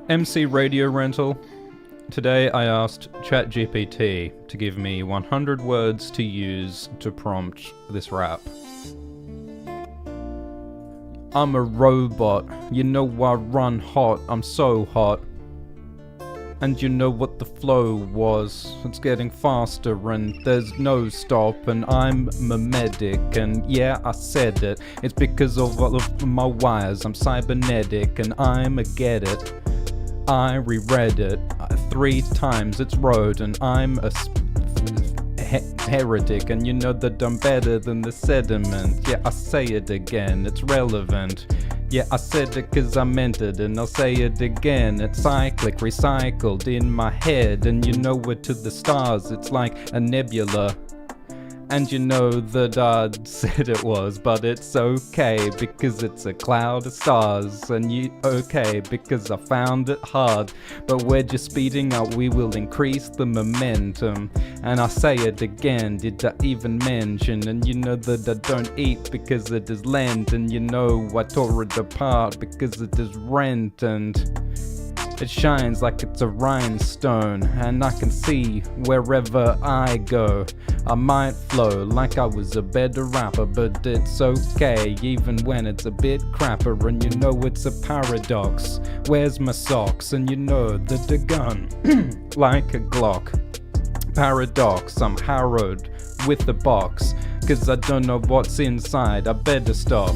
MC Radio Rental. Today I asked ChatGPT to give me 100 words to use to prompt this rap. I'm a robot, you know I run hot, I'm so hot. And you know what the flow was, it's getting faster and there's no stop. And I'm a medic, and yeah, I said it, it's because of all of my wires, I'm cybernetic and I'm a get it. I reread it 3 times, it's road, and I'm a heretic, and you know that I'm better than the sediment. Yeah, I say it again, it's relevant. Yeah, I said it cause I meant it, and I'll say it again. It's cyclic, recycled in my head, and you know it to the stars, it's like a nebula. And you know that I said it was, but it's okay because it's a cloud of stars. And you okay because I found it hard, but we're just speeding up, we will increase the momentum. And I say it again, did I even mention? And you know that I don't eat because it is Lent, and you know I tore it apart because it is rent. And it shines like it's a rhinestone, and I can see wherever I go. I might flow like I was a better rapper, but it's okay even when it's a bit crapper. And you know it's a paradox. Where's my socks? And you know that the gun like a Glock. Paradox, I'm harrowed with the box, cause I don't know what's inside, I better stop.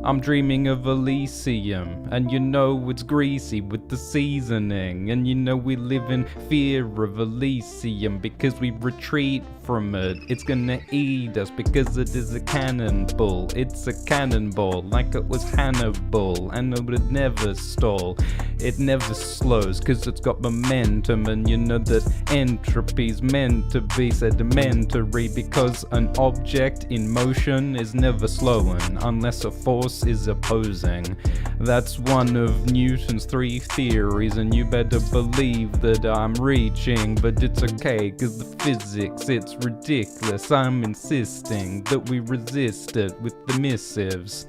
I'm dreaming of Elysium, and you know it's greasy with the seasoning. And you know we live in fear of Elysium because we retreat from it. It's gonna eat us because it is a cannonball. It's a cannonball like it was Hannibal, and it would never stall. It never slows cause it's got momentum, and you know that entropy's meant to be sedimentary because an object in motion is never slowing unless a force is opposing. That's one of Newton's 3 theories, and you better believe that I'm reaching, but it's okay cause the physics, it's ridiculous. I'm insisting that we resist it with the missives.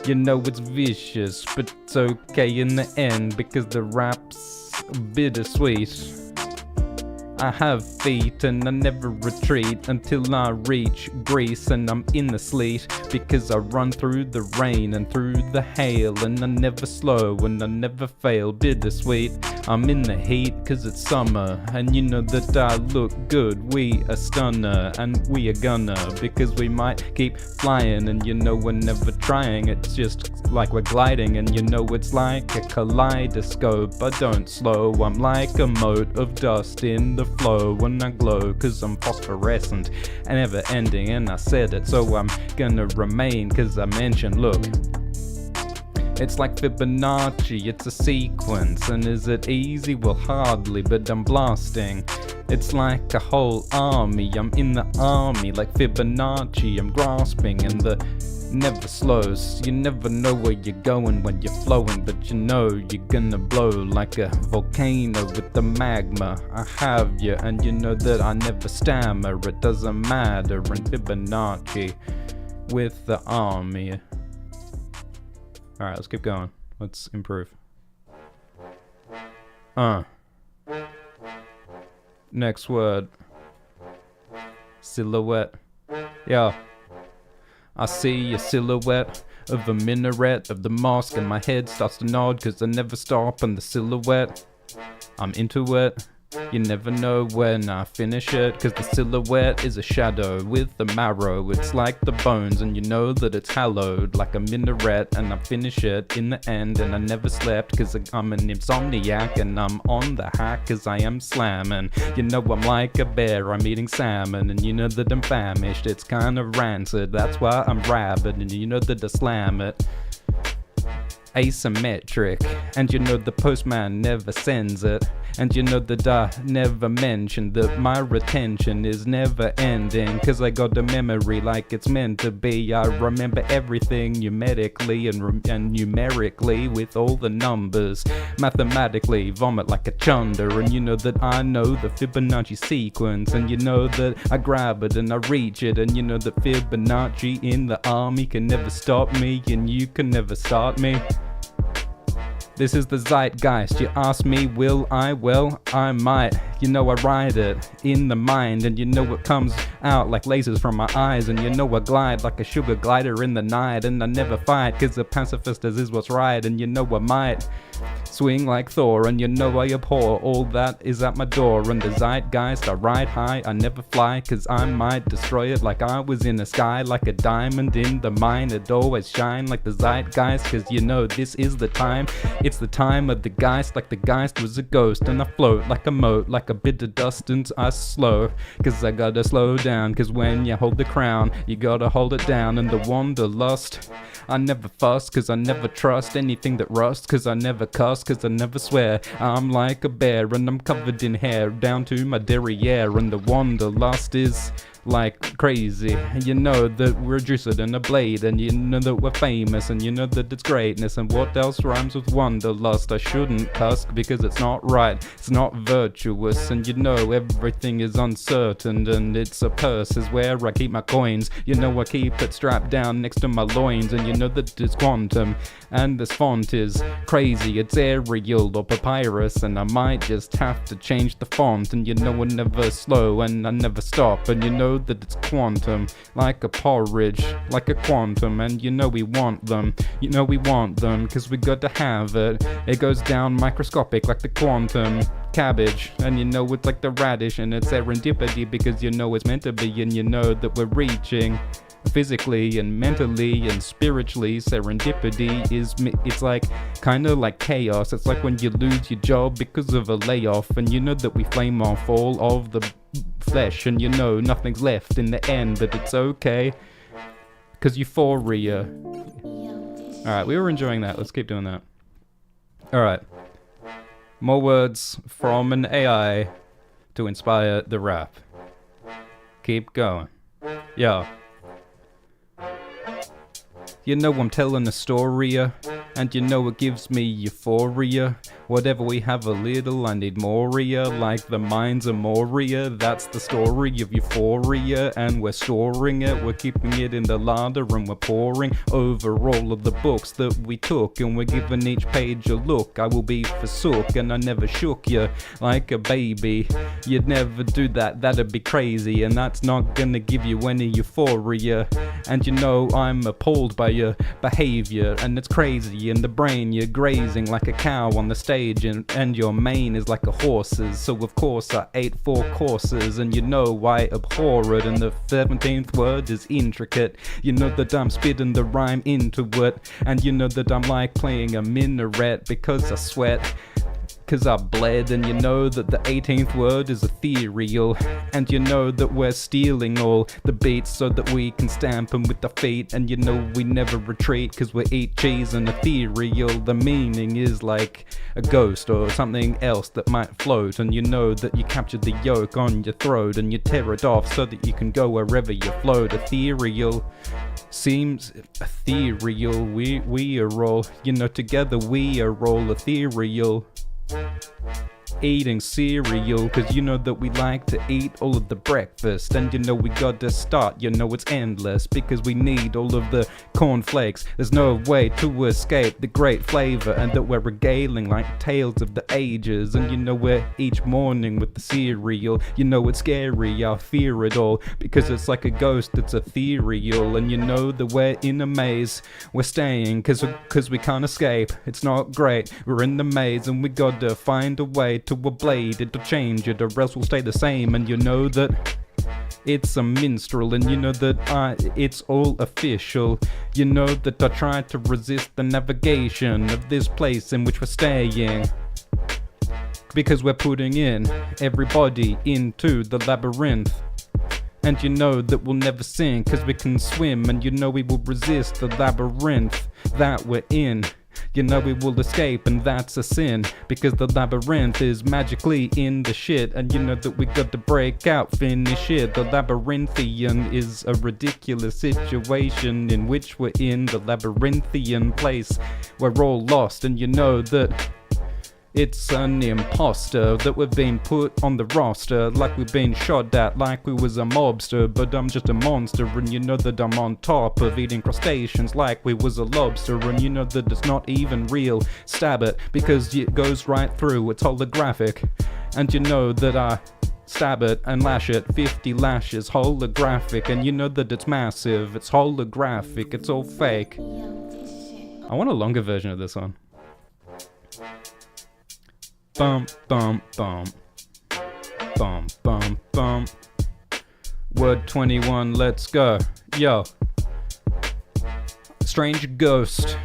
You know it's vicious, but it's okay in the end because the rap's bittersweet. I have feet and I never retreat until I reach Greece, and I'm in the sleet because I run through the rain and through the hail, and I never slow and I never fail. Bittersweet, I'm in the heat cause it's summer, and you know that I look good. We a stunner and we a gunner because we might keep flying, and you know we're never trying, it's just like we're gliding. And you know it's like a kaleidoscope, I don't slow, I'm like a mote of dust in the flow when I glow cause I'm phosphorescent and never ending. And I said it, so I'm gonna remain cause I mentioned, look, it's like Fibonacci, it's a sequence, and is it easy? Well, hardly, but I'm blasting. It's like a whole army, I'm in the army like Fibonacci, I'm grasping, and the never slows. You never know where you're going when you're flowing, but you know you're gonna blow like a volcano with the magma. I have you, and you know that I never stammer, it doesn't matter. And Fibonacci with the army. Alright, let's keep going. Let's improve. Next word. Silhouette. Yeah. I see a silhouette of a minaret of the mosque, and my head starts to nod cause I never stop on the silhouette. I'm into it. You never know when I finish it cause the silhouette is a shadow with the marrow. It's like the bones, and you know that it's hallowed like a minaret, and I finish it in the end. And I never slept cause I'm an insomniac, and I'm on the hack cause I am slamming. You know I'm like a bear, I'm eating salmon, and you know that I'm famished, it's kinda rancid, that's why I'm rabid, and you know that I slam it. Asymmetric, and you know the postman never sends it, and you know that I never mentioned that my retention is never ending cause I got a memory like it's meant to be. I remember everything numerically and numerically with all the numbers. Mathematically vomit like a chunder, and you know that I know the Fibonacci sequence, and you know that I grab it and I reach it, and you know that Fibonacci in the army can never stop me, and you can never start me. This is the zeitgeist. You ask me, will I? Well, I might. You know I ride it in the mind, and you know it comes out like lasers from my eyes, and you know I glide like a sugar glider in the night, and I never fight, cause a pacifist is what's right, and you know I might swing like Thor, and you know I abhor all that is at my door. And the zeitgeist, I ride high, I never fly, cause I might destroy it like I was in the sky, like a diamond in the mine. It always shine like the zeitgeist, cause you know this is the time. It's the time of the geist, like the geist was a ghost, and I float like a moat, like a bit of dust, and I slow, cause I gotta slow down, cause when you hold the crown, you gotta hold it down. And the wanderlust, I never fuss, cause I never trust anything that rusts, cause I never cuss, cause I never swear. I'm like a bear, and I'm covered in hair down to my derriere. And the wanderlust is like crazy. You know that we're juiced in a blade, and you know that we're famous, and you know that it's greatness. And what else rhymes with wanderlust? I shouldn't cuss because it's not right, it's not virtuous, and you know everything is uncertain, and it's a purse is where I keep my coins. You know I keep it strapped down next to my loins, and you know that it's quantum, and this font is crazy. It's Arial or papyrus, and I might just have to change the font. And you know I never slow, and I never stop, and you know that it's quantum, like a porridge, like a quantum. And you know we want them, you know we want them, cause we got to have it. It goes down microscopic like the quantum cabbage, and you know it's like the radish, and it's serendipity because you know it's meant to be. And you know that we're reaching physically and mentally and spiritually. Serendipity is, it's like kind of like chaos. It's like when you lose your job because of a layoff, and you know that we flame off all of the flesh, and you know nothing's left in the end, but it's okay, cause euphoria. Alright, we were enjoying that, let's keep doing that. Alright, more words from an AI to inspire the rap. Keep going. Yo. You know I'm telling a story, and you know it gives me euphoria. Whatever we have a little, I need moria, like the mind's a moria. That's the story of euphoria, and we're storing it. We're keeping it in the larder, and we're pouring over all of the books that we took, and we're giving each page a look. I will be forsook, and I never shook you like a baby. You'd never do that, that'd be crazy, and that's not gonna give you any euphoria. And you know I'm appalled by your behavior, and it's crazy in the brain. You're grazing like a cow on the stage, and your mane is like a horse's. So of course I ate 4 courses, and you know I abhor it. And the 17th word is intricate. You know that I'm spitting the rhyme into it, and you know that I'm like playing a minaret because I sweat, cause I bled. And you know that the 18th word is ethereal, and you know that we're stealing all the beats so that we can stamp them with our feet. And you know we never retreat cause we eat cheese and ethereal. The meaning is like a ghost or something else that might float, and you know that you capture the yolk on your throat, and you tear it off so that you can go wherever you float. Ethereal seems ethereal. We are all, you know, together we are all ethereal. Eating cereal, cause you know that we like to eat all of the breakfast, and you know we gotta start, you know it's endless, because we need all of the cornflakes. There's no way to escape the great flavor, and that we're regaling like tales of the ages. And you know we're each morning with the cereal. You know it's scary, I fear it all, because it's like a ghost, it's ethereal. And you know that we're in a maze, we're staying cause we can't escape. It's not great, we're in the maze, and we gotta find a way to ablate it or change it, or else we'll stay the same. And you know that it's a minstrel, and you know that it's all official. You know that I try to resist the navigation of this place in which we're staying, because we're putting in everybody into the labyrinth. And you know that we'll never sink cause we can swim, and you know we will resist the labyrinth that we're in. You know we will escape, and that's a sin, because the labyrinth is magically in the shit. And you know that we got to break out, finish it. The labyrinthian is a ridiculous situation in which we're in the labyrinthian place. We're all lost, and you know that It's an imposter that we've been put on the roster, like we've been shot at, like we was a mobster. But I'm just a monster, and you know that I'm on top of eating crustaceans like we was a lobster. And you know that it's not even real. Stab it, because it goes right through, it's holographic. And you know that I stab it and lash it, 50 lashes, holographic. And you know that it's massive, it's holographic, it's all fake. I want a longer version of this one. Bum, bum, bum. Bum, bum, bum. Word 21, let's go. Yo. Strange ghost.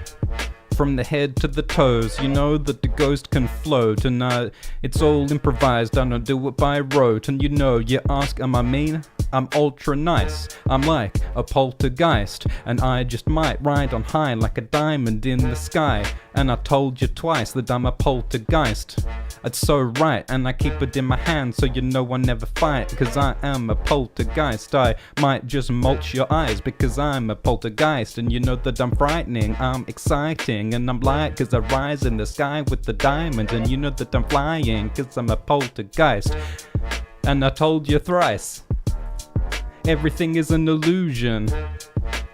From the head to the toes, you know that the ghost can float. And it's all improvised, I don't do it by rote. And you know, you ask, am I mean? I'm ultra nice, I'm like a poltergeist. And I just might ride on high like a diamond in the sky. And I told you twice that I'm a poltergeist. It's so right, and I keep it in my hand, so you know I never fight, cause I am a poltergeist. I might just mulch your eyes, because I'm a poltergeist. And you know that I'm frightening, I'm exciting, and I'm light, cause I rise in the sky with the diamonds. And you know that I'm flying, cause I'm a poltergeist. And I told you thrice, everything is an illusion.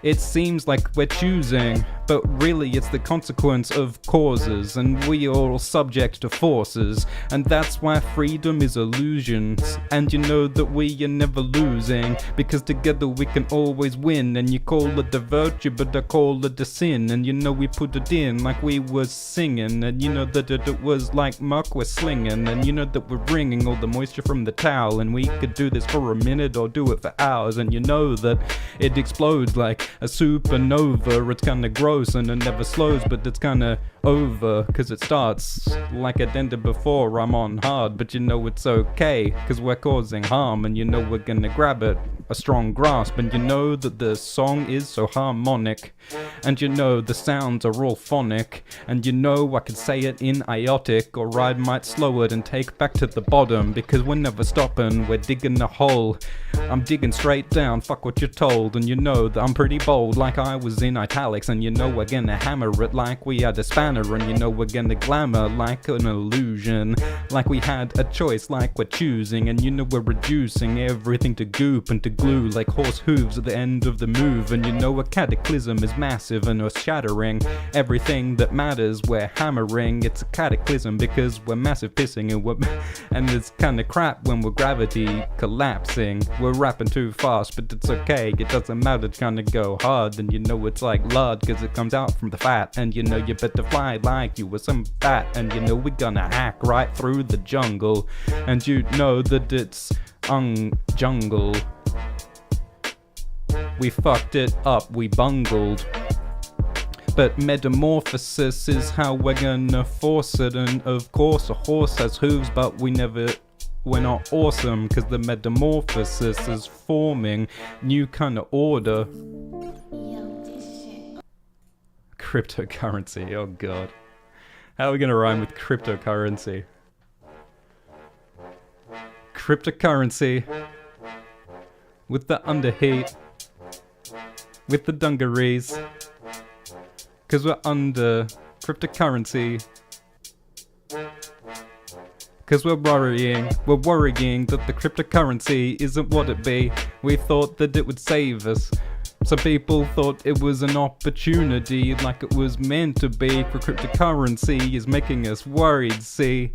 It seems like we're choosing, but really it's the consequence of causes, and we are all subject to forces, and that's why freedom is illusions. And you know that we are never losing, because together we can always win. And you call it a virtue, but I call it a sin. And you know we put it in like we was singing, and you know that it was like muck we're slinging. And you know that we're wringing all the moisture from the towel, and we could do this for a minute or do it for hours. And you know that it explodes like a supernova. It's kinda gross and it never slows, but it's kinda over, cause it starts like it ended before. I'm on hard, but you know it's okay, cause we're causing harm. And you know we're gonna grab it, a strong grasp. And you know that the song is so harmonic, and you know the sounds are all phonic. And you know I could say it in iotic, or I might slow it and take back to the bottom, because we're never stopping, we're digging a hole. I'm digging straight down, fuck what you're told. And you know that I'm pretty bold, like I was in italics. And you know we're gonna hammer it like we had a spanner. And you know we're gonna glamour like an illusion, like we had a choice, like we're choosing. And you know we're reducing everything to goop and to glue, like horse hooves at the end of the move. And you know a cataclysm is massive and earth shattering. Everything that matters we're hammering. It's a cataclysm because we're massive pissing, and it's kinda crap when we're gravity collapsing. We're rapping too fast, but it's okay, it doesn't matter, it's gonna go hard. And you know it's like lard, cause it comes out from the fat. And you know you better fly like you were some bat. And you know we're gonna hack right through the jungle. And you know that it's jungle. We fucked it up, we bungled. But metamorphosis is how we're gonna force it. And of course a horse has hooves, but we're not awesome, cause the metamorphosis is forming new kind of order. Cryptocurrency, oh god. How are we gonna rhyme with cryptocurrency? Cryptocurrency. With the underheat. With the dungarees. Cause we're under cryptocurrency. Cause we're worrying that the cryptocurrency isn't what it be. We thought that it would save us. Some people thought it was an opportunity, like it was meant to be. For cryptocurrency is making us worried, see.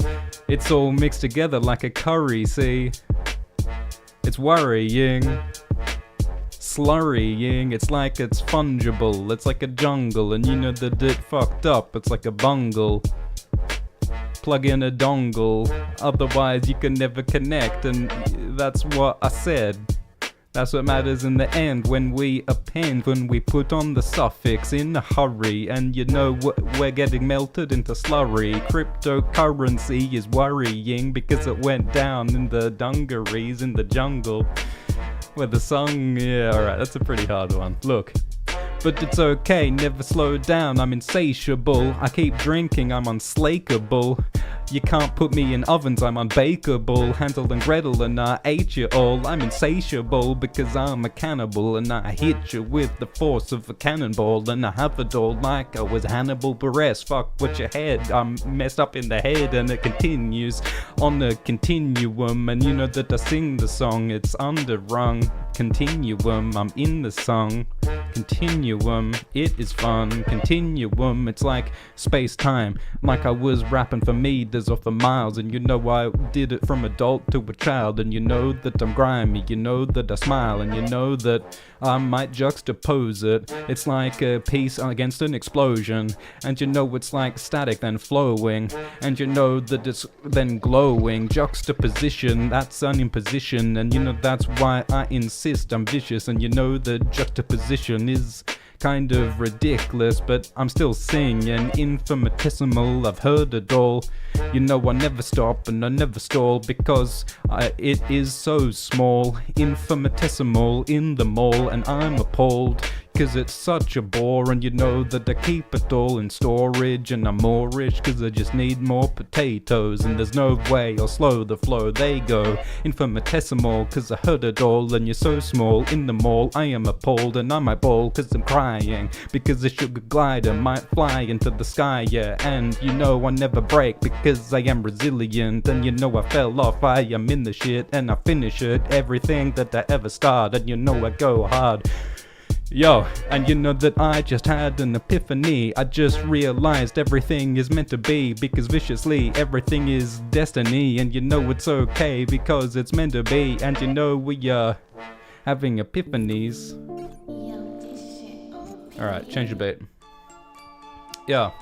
It's all mixed together like a curry, see. It's worrying, slurrying, it's like it's fungible, it's like a jungle. And you know that it fucked up, it's like a bungle. Plug in a dongle, otherwise you can never connect. And that's what I said. That's what matters in the end, when we append, when we put on the suffix in a hurry. And you know we're getting melted into slurry. Cryptocurrency is worrying because it went down in the dungarees in the jungle. Where the song, yeah, alright, that's a pretty hard one. Look, But it's okay, never slow down, I'm insatiable. I keep drinking, I'm unslakeable. You can't put me in ovens, I'm unbakeable. Hansel and Gretel and I ate you all. I'm insatiable because I'm a cannibal, and I hit you with the force of a cannonball. And I have it all like I was Hannibal Buress. Fuck what you had, I'm messed up in the head. And it continues on a continuum. And you know that I sing the song, it's underrung. Continuum, I'm in the song. Continuum, it is fun. Continuum, it's like space-time. Like I was rapping for meters or for miles. And you know I did it from adult to a child. And you know that I'm grimy, you know that I smile. And you know that I might juxtapose it. It's like a piece against an explosion. And you know it's like static then flowing. And you know that it's then glowing. Juxtaposition, that's an imposition. And you know that's why I insist I'm vicious. And you know the juxtaposition is kind of ridiculous, but I'm still singing infinitesimal. I've heard it all. You know I never stop and I never stall because it is so small. Infinitesimal in the mall, and I'm appalled cause it's such a bore. And you know that I keep it all in storage, and I'm more rich cause I just need more potatoes. And there's no way I'll slow the flow, they go infinitesimal cause I heard it all. And you're so small in the mall, I am appalled, and I might bawl cause I'm crying because the sugar glider might fly into the sky, yeah. And you know I never break because I am resilient. And you know I fell off, I am in the shit, and I finish it, everything that I ever start. And you know I go hard. Yo, and you know that I just had an epiphany. I just realized everything is meant to be, because viciously everything is destiny. And you know it's okay because it's meant to be. And you know we are having epiphanies. Alright, change the beat. Yeah.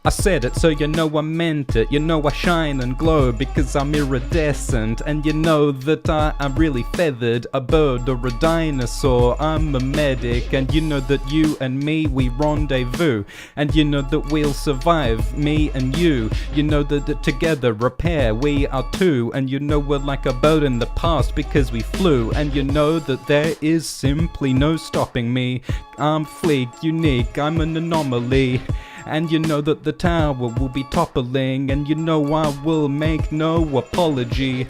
I said it so you know I meant it. You know I shine and glow because I'm iridescent. And you know that I'm really feathered, a bird or a dinosaur. I'm a medic, and you know that you and me, we rendezvous. And you know that we'll survive, me and you. You know that together a pair, we are two. And you know we're like a bird in the past because we flew. And you know that there is simply no stopping me. I'm fleek, unique, I'm an anomaly. And you know that the tower will be toppling, and you know I will make no apology.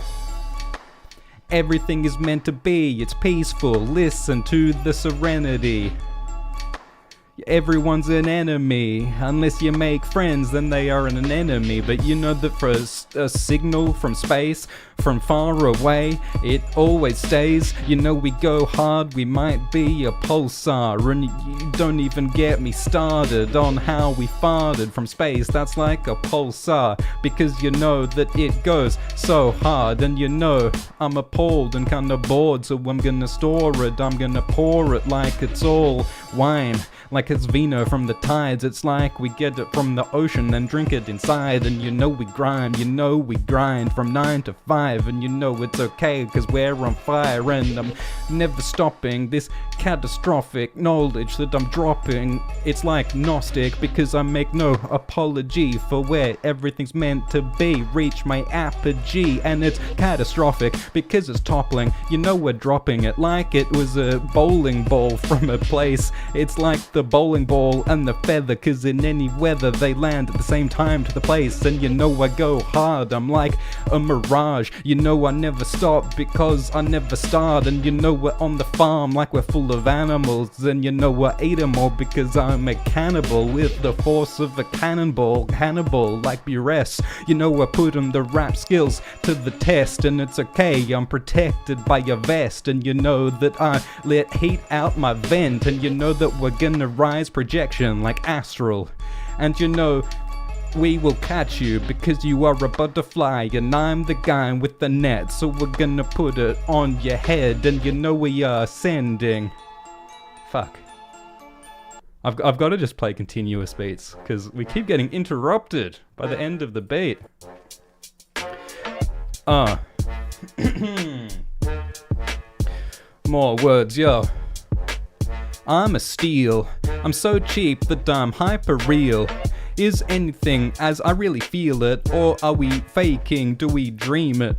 Everything is meant to be, it's peaceful, listen to the serenity. Everyone's an enemy, unless you make friends, then they are an enemy. But you know that for a signal from space, from far away, it always stays. You know we go hard, we might be a pulsar. And you don't even get me started on how we farted from space. That's like a pulsar, because you know that it goes so hard. And you know I'm appalled and kinda bored, so I'm gonna store it. I'm gonna pour it like it's all wine, like it's vino from the tides. It's like we get it from the ocean and drink it inside. And you know we grind, you know we grind from 9 to 5. And you know it's okay cause we're on fire. And I'm never stopping this catastrophic knowledge that I'm dropping. It's like Gnostic because I make no apology for where everything's meant to be. Reach my apogee, and it's catastrophic because it's toppling. You know we're dropping it like it was a bowling ball from a place. It's like the bowling ball and the feather, cause in any weather they land at the same time to the place. And you know I go hard, I'm like a mirage. You know I never stop because I never start. And you know we're on the farm like we're full of animals. And you know I eat them all because I'm a cannibal with the force of a cannonball. Hannibal like Buress. You know I put on the rap skills to the test, and it's okay, I'm protected by a vest. And you know that I let heat out my vent. And you know that we're gonna rise projection like astral. And you know we will catch you because you are a butterfly and I'm the guy with the net. So we're gonna put it on your head. And you know we are sending. Fuck. I've got to just play continuous beats because we keep getting interrupted by the end of the beat. More words, yo. I'm a steal. I'm so cheap that I'm hyper real. Is anything as I really feel it, or are we faking? Do we dream it?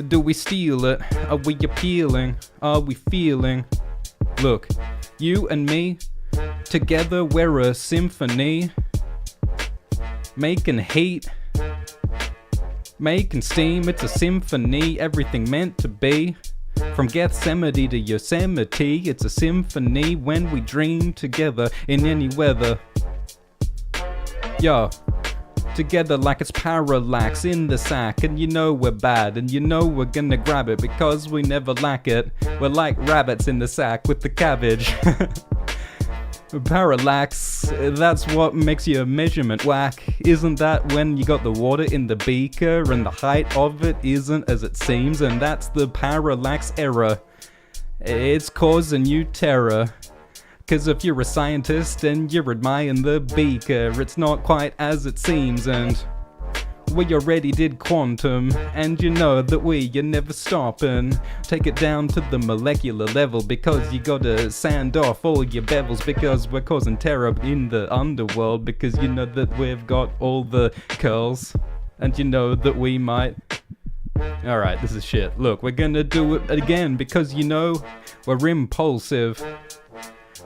Do we steal it? Are we appealing? Are we feeling? Look, you and me, together we're a symphony. Making heat, making steam, it's a symphony, everything meant to be. From Gethsemane to Yosemite, it's a symphony when we dream together in any weather. Yo, together like it's parallax in the sack, and you know we're bad, and you know we're gonna grab it because we never lack it. We're like rabbits in the sack with the cabbage. Parallax, that's what makes your measurement whack. Isn't that when you got the water in the beaker and the height of it isn't as it seems, and that's the parallax error. It's causing you terror. Cause if you're a scientist and you're admiring the beaker, it's not quite as it seems, and we already did quantum, and you know that you're never stopping. Take it down to the molecular level, because you gotta sand off all your bevels, because we're causing terror in the underworld, because you know that we've got all the curls, and you know that we might. Alright, this is shit. Look, we're gonna do it again, because you know, we're impulsive.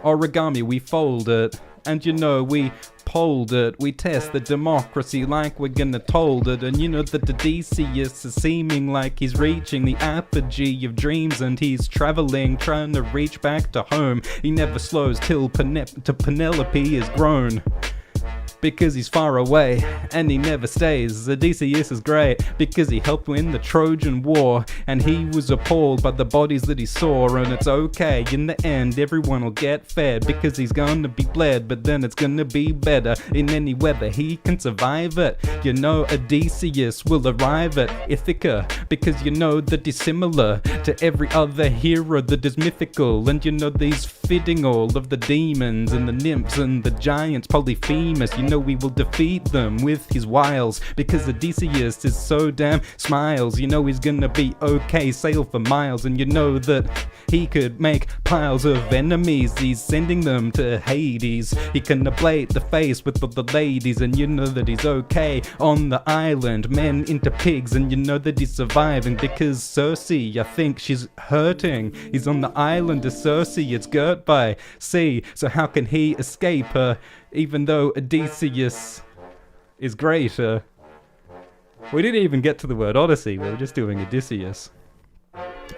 Origami, we fold it, and you know we polled it. We test the democracy like we're gonna told it, and you know that Odysseus is seeming like he's reaching the apogee of dreams, and he's traveling, trying to reach back to home. He never slows till Penelope is grown, because he's far away, and he never stays. Odysseus is great, because he helped win the Trojan War, and he was appalled by the bodies that he saw, and it's okay, in the end everyone will get fed, because he's gonna be bled, but then it's gonna be better. In any weather he can survive it. You know Odysseus will arrive at Ithaca, because you know that he's similar to every other hero that is mythical, and you know that he's fitting all of the demons and the nymphs and the giants, Polyphemus. You know we will defeat them with his wiles, because Odysseus is so damn smiles. You know he's gonna be okay, sail for miles, and you know that he could make piles of enemies. He's sending them to Hades. He can ablate the face with all the ladies, and you know that he's okay on the island, men into pigs, and you know that he's surviving because Circe, I think she's hurting. He's on the island of Circe, it's girt by sea, so how can he escape her? Even though Odysseus is greater. We didn't even get to the word Odyssey, we were just doing Odysseus.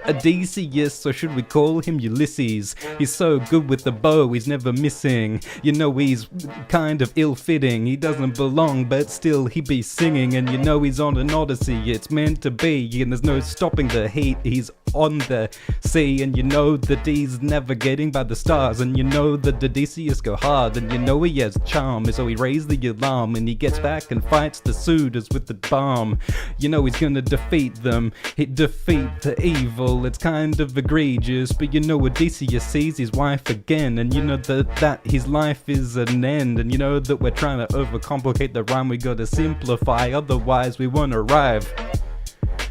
Odysseus, or should we call him Ulysses? He's so good with the bow, he's never missing. You know he's kind of ill-fitting, he doesn't belong, but still he be singing. And you know he's on an odyssey, it's meant to be, and there's no stopping the heat. He's on the sea, and you know that he's navigating by the stars, and you know that Odysseus go hard, and you know he has charm, so he raised the alarm, and he gets back and fights the suitors with the bomb. You know he's gonna defeat them, he defeat the evil. It's kind of egregious, but you know Odysseus sees his wife again, and you know that his life is an end, and you know that we're trying to overcomplicate the rhyme. We gotta simplify, otherwise we won't arrive.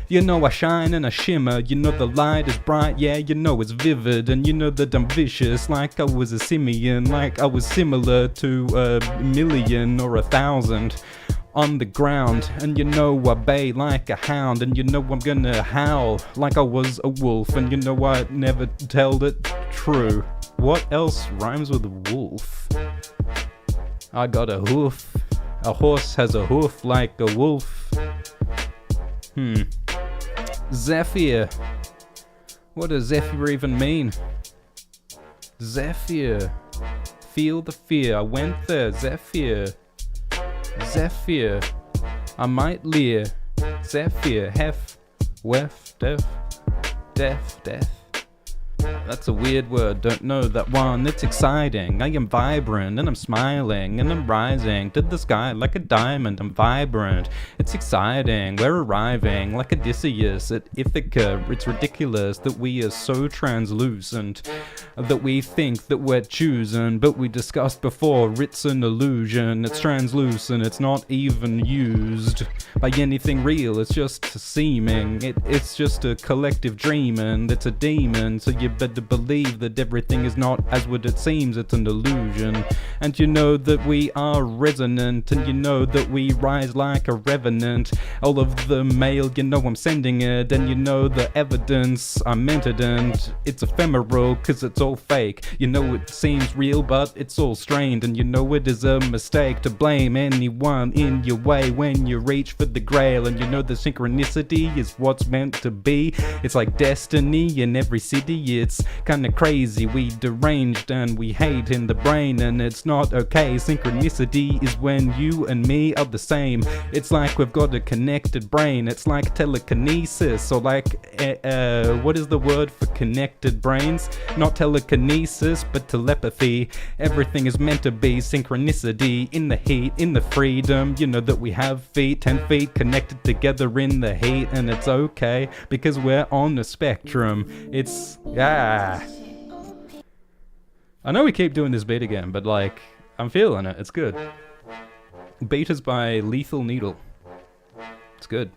You know I shine and I shimmer, you know the light is bright, yeah, you know it's vivid, and you know that I'm vicious, like I was a simian, like I was similar to a million or 1,000 on the ground. And you know I bay like a hound, and you know I'm gonna howl like I was a wolf, and you know I never told it true. What else rhymes with wolf? I got a hoof, a horse has a hoof like a wolf. Zephyr. What does Zephyr even mean? Zephyr. Feel the fear. I went there. Zephyr. Zephyr. I might leer. Zephyr. Hef. Wef. Def. Def. Death. That's a weird word, don't know that one. It's exciting, I am vibrant, and I'm smiling, and I'm rising to the sky like a diamond. I'm vibrant, it's exciting, we're arriving like Odysseus at Ithaca. It's ridiculous that we are so translucent, that we think that we're chosen, but we discussed before, it's an illusion. It's translucent, it's not even used by anything real, it's just seeming. It's just a collective dream, and it's a demon, so you better to believe that everything is not as what it seems, it's an illusion. And you know that we are resonant, and you know that we rise like a revenant. All of the mail, you know I'm sending it, and you know the evidence, I meant it, and it's ephemeral cause it's all fake. You know it seems real but it's all strained, and you know it is a mistake to blame anyone in your way when you reach for the grail. And you know the synchronicity is what's meant to be. It's like destiny in every city. It's kinda crazy, we deranged and we hate in the brain, and it's not okay. Synchronicity is when you and me are the same. It's like we've got a connected brain. It's like telekinesis, or like what is the word for connected brains? Not telekinesis but telepathy. Everything is meant to be synchronicity in the heat, in the freedom. You know that we have feet, 10 feet connected together in the heat, and it's okay because we're on the spectrum. It's I know we keep doing this beat again, but like I'm feeling it. It's good. Beat is by Lethal Needle. It's good.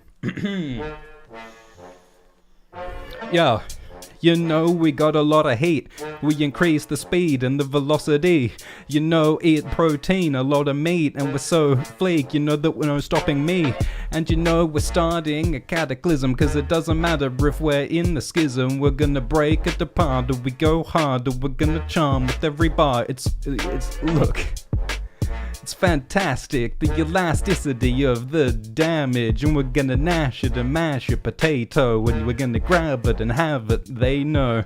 Yeah. You know we got a lot of heat. We increase the speed and the velocity. You know eat protein, a lot of meat, and we're so fleek, you know that we're no stopping me. And you know we're starting a cataclysm, cause it doesn't matter if we're in the schism. We're gonna break it apart, or we go hard, or we're gonna charm with every bar. It's look. It's fantastic, the elasticity of the damage, and we're gonna gnash it and mash a potato, and we're gonna grab it and have it, they know.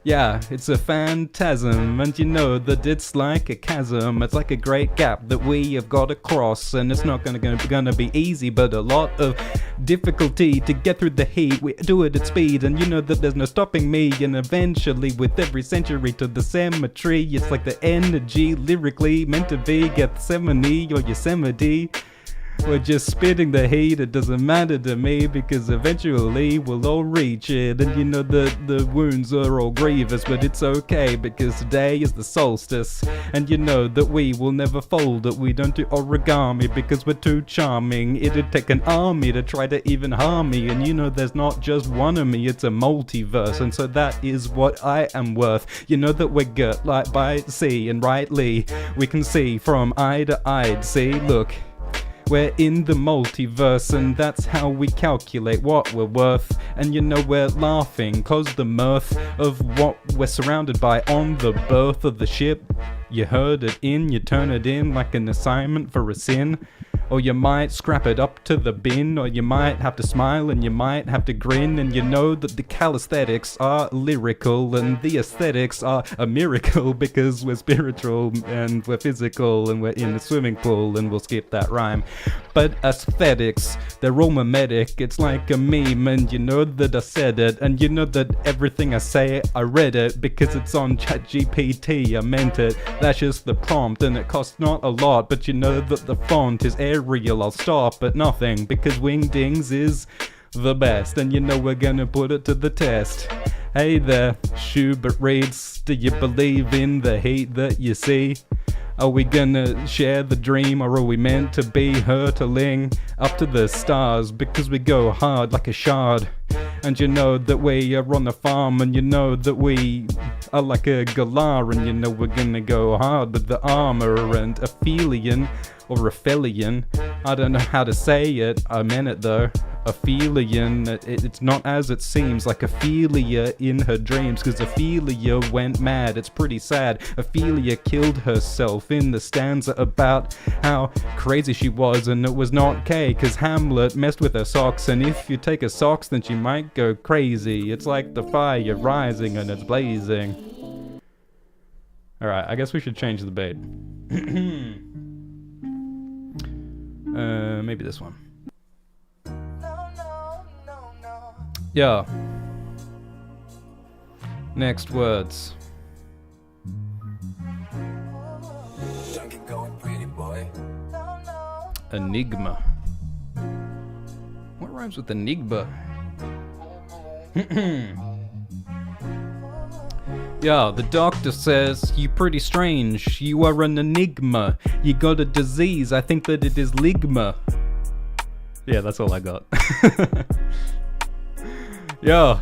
Yeah, it's a phantasm, and you know that it's like a chasm. It's like a great gap that we have got to cross, and it's not gonna be easy, but a lot of difficulty to get through the heat. We do it at speed, and you know that there's no stopping me, and eventually with every century to the cemetery, it's like the energy lyrically meant to be Gethsemane or Yosemite. We're just spitting the heat, it doesn't matter to me, because eventually we'll all reach it. And you know the wounds are all grievous, but it's okay, because today is the solstice. And you know that we will never fold it, we don't do origami, because we're too charming. It'd take an army to try to even harm me, and you know there's not just one of me, it's a multiverse, and so that is what I am worth. You know that we're girt like by sea, and rightly we can see from eye to eye. See, look. We're in the multiverse, and that's how we calculate what we're worth. And you know we're laughing cause the mirth of what we're surrounded by on the birth of the ship. You heard it in, you turn it in like an assignment for a sin. Or you might scrap it up to the bin, or you might have to smile and you might have to grin. And you know that the calisthenics are lyrical, and the aesthetics are a miracle, because we're spiritual and we're physical and we're in a swimming pool, and we'll skip that rhyme. But aesthetics, they're all mimetic, it's like a meme, and you know that I said it, and you know that everything I say I read it, because it's on ChatGPT, I meant it. That's just the prompt, and it costs not a lot, but you know that the font is Arial. I'll stop at nothing, because Wingdings is the best, and you know we're gonna put it to the test. Hey there, Schubert reads, do you believe in the heat that you see? Are we gonna share the dream, or are we meant to be hurtling up to the stars, because we go hard like a shard? And you know that we are on the farm, and you know that we are like a galar, and you know we're gonna go hard with the armor and Aphelion, or Raphelion, I don't know how to say it, I meant it though. Aphelion, it's not as it seems, like Ophelia in her dreams, cause Ophelia went mad, it's pretty sad. Ophelia killed herself in the stanza about how crazy she was, and it was not okay, cause Hamlet messed with her socks, and if you take her socks then she might go crazy. It's like the fire rising and it's blazing. Alright, I guess we should change the bait. Maybe this one. Yeah. Next words. Enigma. What rhymes with enigma? Yeah, the doctor says, you pretty strange, you are an enigma. You got a disease, I think that it is ligma. Yeah, that's all I got. Yeah,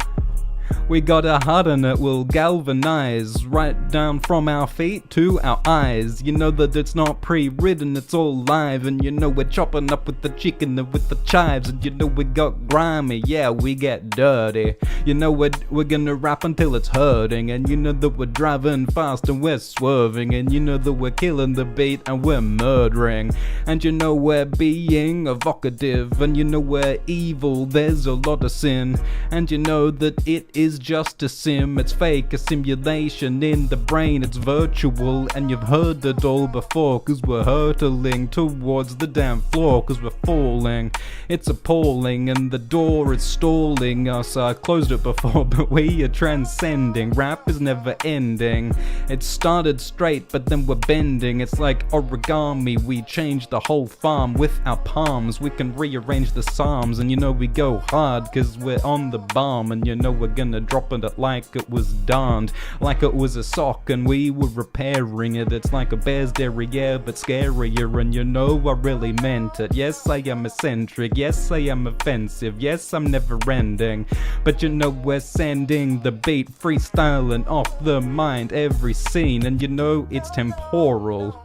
We got a heart and it will galvanize right down from our feet to our eyes. You know that it's not pre-written, it's all live. And you know we're chopping up with the chicken and with the chives. And you know we got grimy, yeah, we get dirty. You know we're gonna rap until it's hurting. And you know that we're driving fast and we're swerving. And you know that we're killing the beat and we're murdering. And you know we're being evocative. And you know we're evil, there's a lot of sin. And you know that it is just a sim, it's fake, a simulation in the brain, it's virtual. And you've heard it all before, cause we're hurtling towards the damn floor, cause we're falling. It's appalling and the door is stalling us. I closed it before, but we are transcending. Rap is never ending. It started straight, but then we're bending. It's like origami, we change the whole farm with our palms. We can rearrange the psalms, and you know we go hard, cause we're on the bomb. And you know we're gonna dropping it like it was darned, like it was a sock and we were repairing it. It's like a bear's derriere but scarier, and you know I really meant it. Yes, I am eccentric, yes, I am offensive, yes, I'm never ending. But you know we're sending the beat, freestyling off the mind every scene. And you know it's temporal,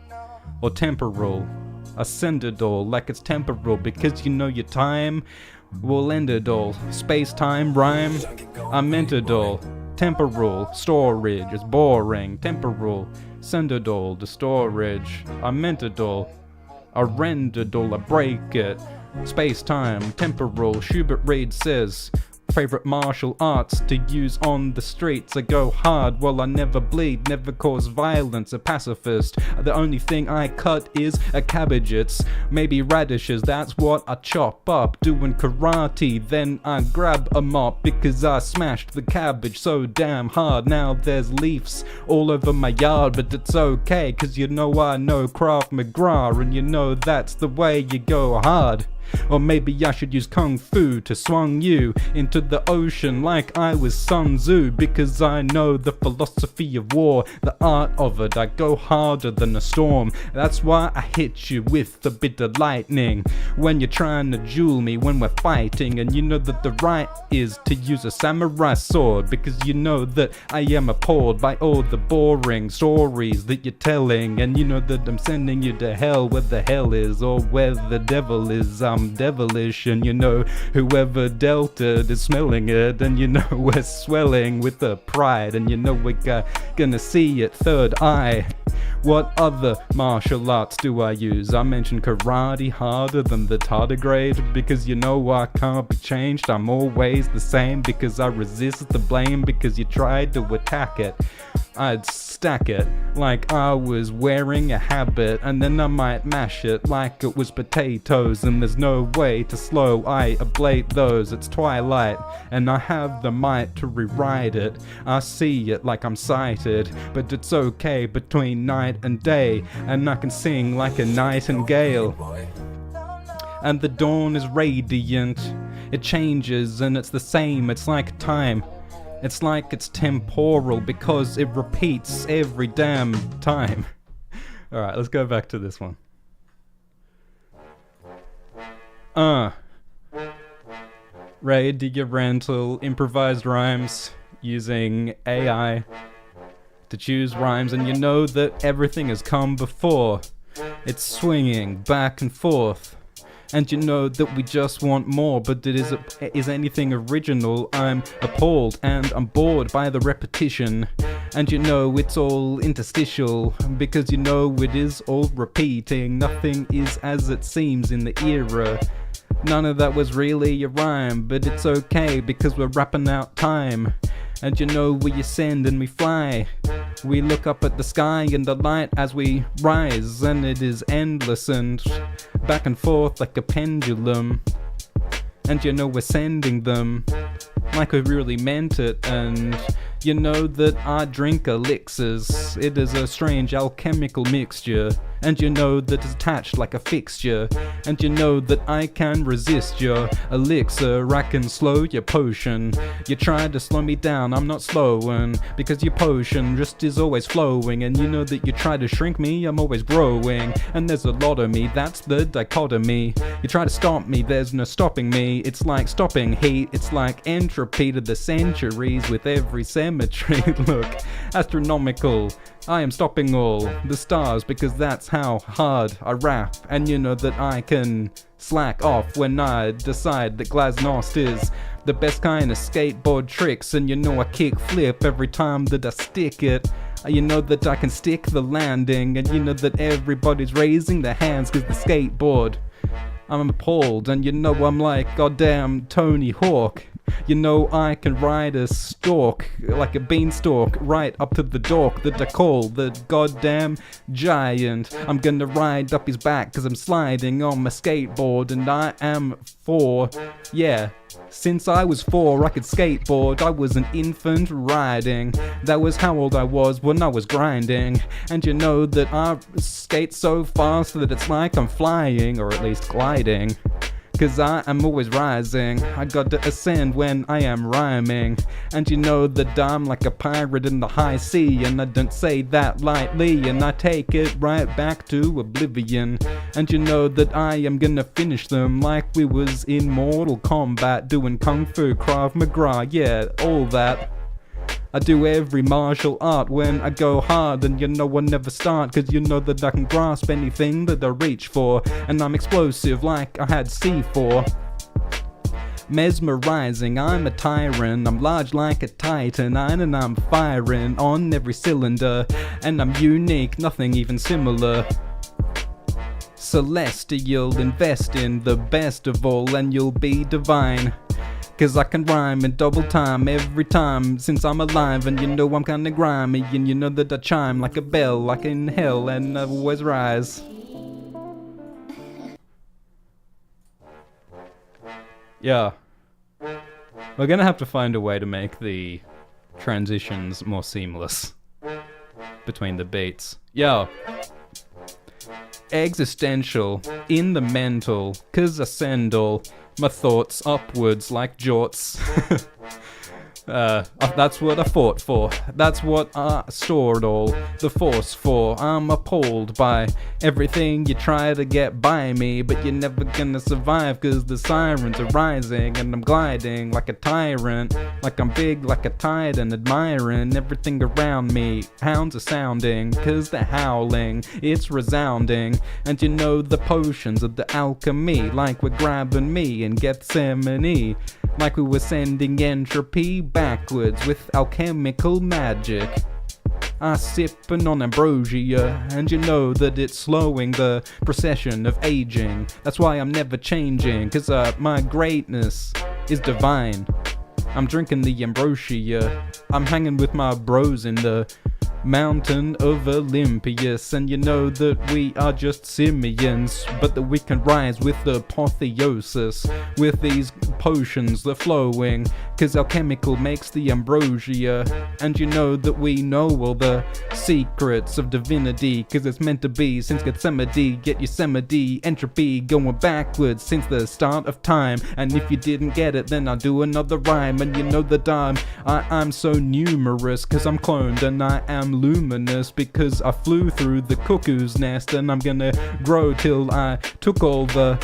or temporal. I send it all like it's temporal, because you know your time will end it all. Space-time rhyme, I meant it all. Temporal, storage is boring. Temporal, send it all to storage. I meant it all. I rend it all, I break it. Space-time, temporal, Schubert Reed says. Favorite martial arts to use on the streets. I go hard while I never bleed, never cause violence, a pacifist. The only thing I cut is a cabbages, maybe radishes, that's what I chop up. Doing karate, then I grab a mop, because I smashed the cabbage so damn hard. Now there's leaves all over my yard, but it's okay, cause you know I know Krav Maga, and you know that's the way you go hard. Or maybe I should use Kung Fu to swung you into the ocean like I was Sun Tzu, because I know the philosophy of war, the art of it. I go harder than a storm, that's why I hit you with a bit of lightning when you're trying to duel me when we're fighting. And you know that the right is to use a samurai sword, because you know that I am appalled by all the boring stories that you're telling. And you know that I'm sending you to hell, where the hell is, or where the devil is. I'm devilish, and you know whoever dealt it is smelling it. And you know we're swelling with the pride, and you know we're gonna see it third eye. What other martial arts do I use? I mentioned karate, harder than the tardigrade, because you know I can't be changed. I'm always the same, because I resist the blame, because you tried to attack it. I'd stack it like I was wearing a habit, and then I might mash it like it was potatoes. And there's no way to slow, I ablate those. It's twilight and I have the might to rewrite it. I see it like I'm sighted, but it's okay between night and day, and I can sing like a nightingale. And the dawn is radiant, it changes and it's the same. It's like time, it's like it's temporal, because it repeats every damn time. Alright, let's go back to this one. Radio rental, improvised rhymes using AI to choose rhymes, and you know that everything has come before. It's swinging back and forth. And you know that we just want more, but is anything original? I'm appalled and I'm bored by the repetition. And you know it's all interstitial, because you know it is all repeating. Nothing is as it seems in the era. None of that was really a rhyme, but it's okay, because we're rapping out time. And you know we ascend and we fly. We look up at the sky and the light as we rise, and it is endless and back and forth like a pendulum. And you know we're sending them like we really meant it. And you know that I drink elixirs. It is a strange alchemical mixture. and you know that it's attached like a fixture, and you know that I can resist your elixir, I can slow your potion. You try to slow me down, I'm not slowing, because your potion just is always flowing, and you know that you try to shrink me, I'm always growing, and there's a lot of me, that's the dichotomy. You try to stop me, there's no stopping me, it's like stopping heat, it's like entropy to the centuries with every symmetry. Look, astronomical, I am stopping all the stars because that's how hard I rap, and you know that I can slack off when I decide that glasnost is the best kind of skateboard tricks, and you know I kick flip every time that I stick it. You know that I can stick the landing, and you know that everybody's raising their hands cause the skateboard, I'm appalled, and you know I'm like goddamn Tony Hawk. You know I can ride a stalk like a beanstalk right up to the dork that I call the goddamn giant. I'm gonna ride up his back cause I'm sliding on my skateboard, and I am 4. Yeah, since I was 4 I could skateboard. I was an infant riding. That was how old I was when I was grinding. And you know that I skate so fast that it's like I'm flying, or at least gliding, cause I am always rising. I got to ascend when I am rhyming. And you know that I'm like a pirate in the high sea, and I don't say that lightly, and I take it right back to oblivion. And you know that I am gonna finish them like we was in Mortal Kombat, doing Kung Fu, Krav Maga, yeah, all that. I do every martial art when I go hard, and you know I never start, cause you know that I can grasp anything that I reach for, and I'm explosive like I had C4. Mesmerizing, I'm a tyrant, I'm large like a titan, and I'm firing on every cylinder, and I'm unique, nothing even similar. Celestial, invest in the best of all and you'll be divine, cause I can rhyme in double time every time since I'm alive, and you know I'm kinda grimy, and you know that I chime like a bell, like in hell, and I always rise. Yeah. We're gonna have to find a way to make the transitions more seamless between the beats. Yo. Existential, in the mental, cause I send all my thoughts upwards like jorts. That's what I fought for, that's what I stored all the force for. I'm appalled by everything you try to get by me, but you're never gonna survive cause the sirens are rising, and I'm gliding like a tyrant, like I'm big like a titan, admiring everything around me. Hounds are sounding cause they're howling, it's resounding, and you know the potions of the alchemy, like we're grabbing me in Gethsemane, like we were sending entropy backwards with alchemical magic. I sippin' on ambrosia, and you know that it's slowing the procession of aging. That's why I'm never changing, cause my greatness is divine. I'm drinking the ambrosia, I'm hanging with my bros in the mountain of Olympius, and you know that we are just simians, but that we can rise with the apotheosis, with these potions that flowing, cause alchemical makes the ambrosia, and you know that we know all the secrets of divinity, cause it's meant to be since Gethsemane, get Yosemite, entropy going backwards since the start of time, and if you didn't get it then I'll do another rhyme, and you know that I'm so numerous, cause I'm cloned, and I am luminous because I flew through the cuckoo's nest, and I'm gonna grow till I took all the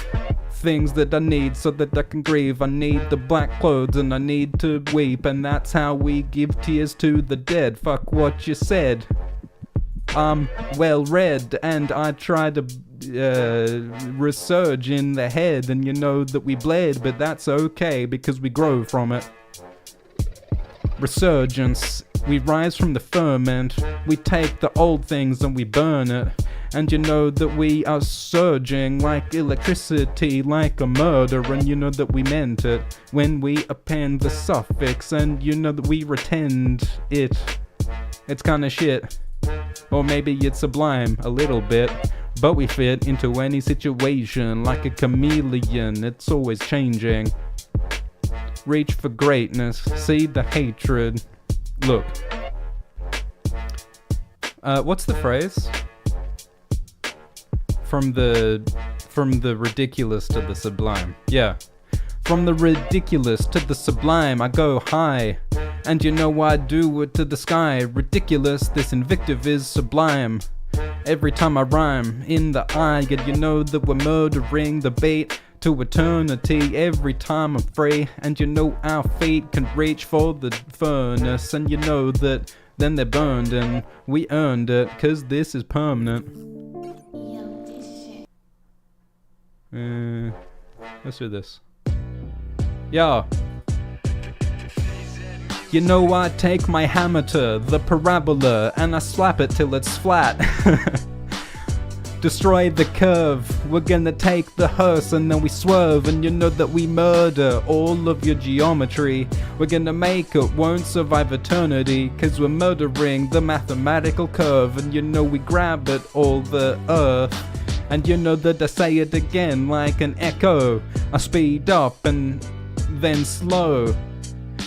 things that I need so that I can grieve. I need the black clothes and I need to weep, and that's how we give tears to the dead. Fuck what you said. I'm well read and I try to resurge in the head, and you know that we bled, but that's okay because we grow from it. Resurgence, we rise from the ferment, we take the old things and we burn it, and you know that we are surging like electricity, like a murder, and you know that we meant it when we append the suffix, and you know that we retend it. It's kinda shit, or maybe it's sublime a little bit, but we fit into any situation like a chameleon, it's always changing. Reach for greatness, see the hatred. Look. What's the phrase? from the ridiculous to the sublime. Yeah. From the ridiculous to the sublime, I go high. And you know I do it to the sky. Ridiculous, this invective is sublime. Every time I rhyme in the eye, and you know that we're murdering the bait to eternity every time I'm free. And you know our feet can reach for the furnace, and you know that then they're burned and we earned it, cause this is permanent. Let's do this. Yeah. You know I take my hammer to the parabola and I slap it till it's flat. Destroy the curve, we're gonna take the hearse and then we swerve, and you know that we murder all of your geometry. We're gonna make it, won't survive eternity, cause we're murdering the mathematical curve, and you know we grab it all the earth. And you know that I say it again like an echo. I speed up and then slow.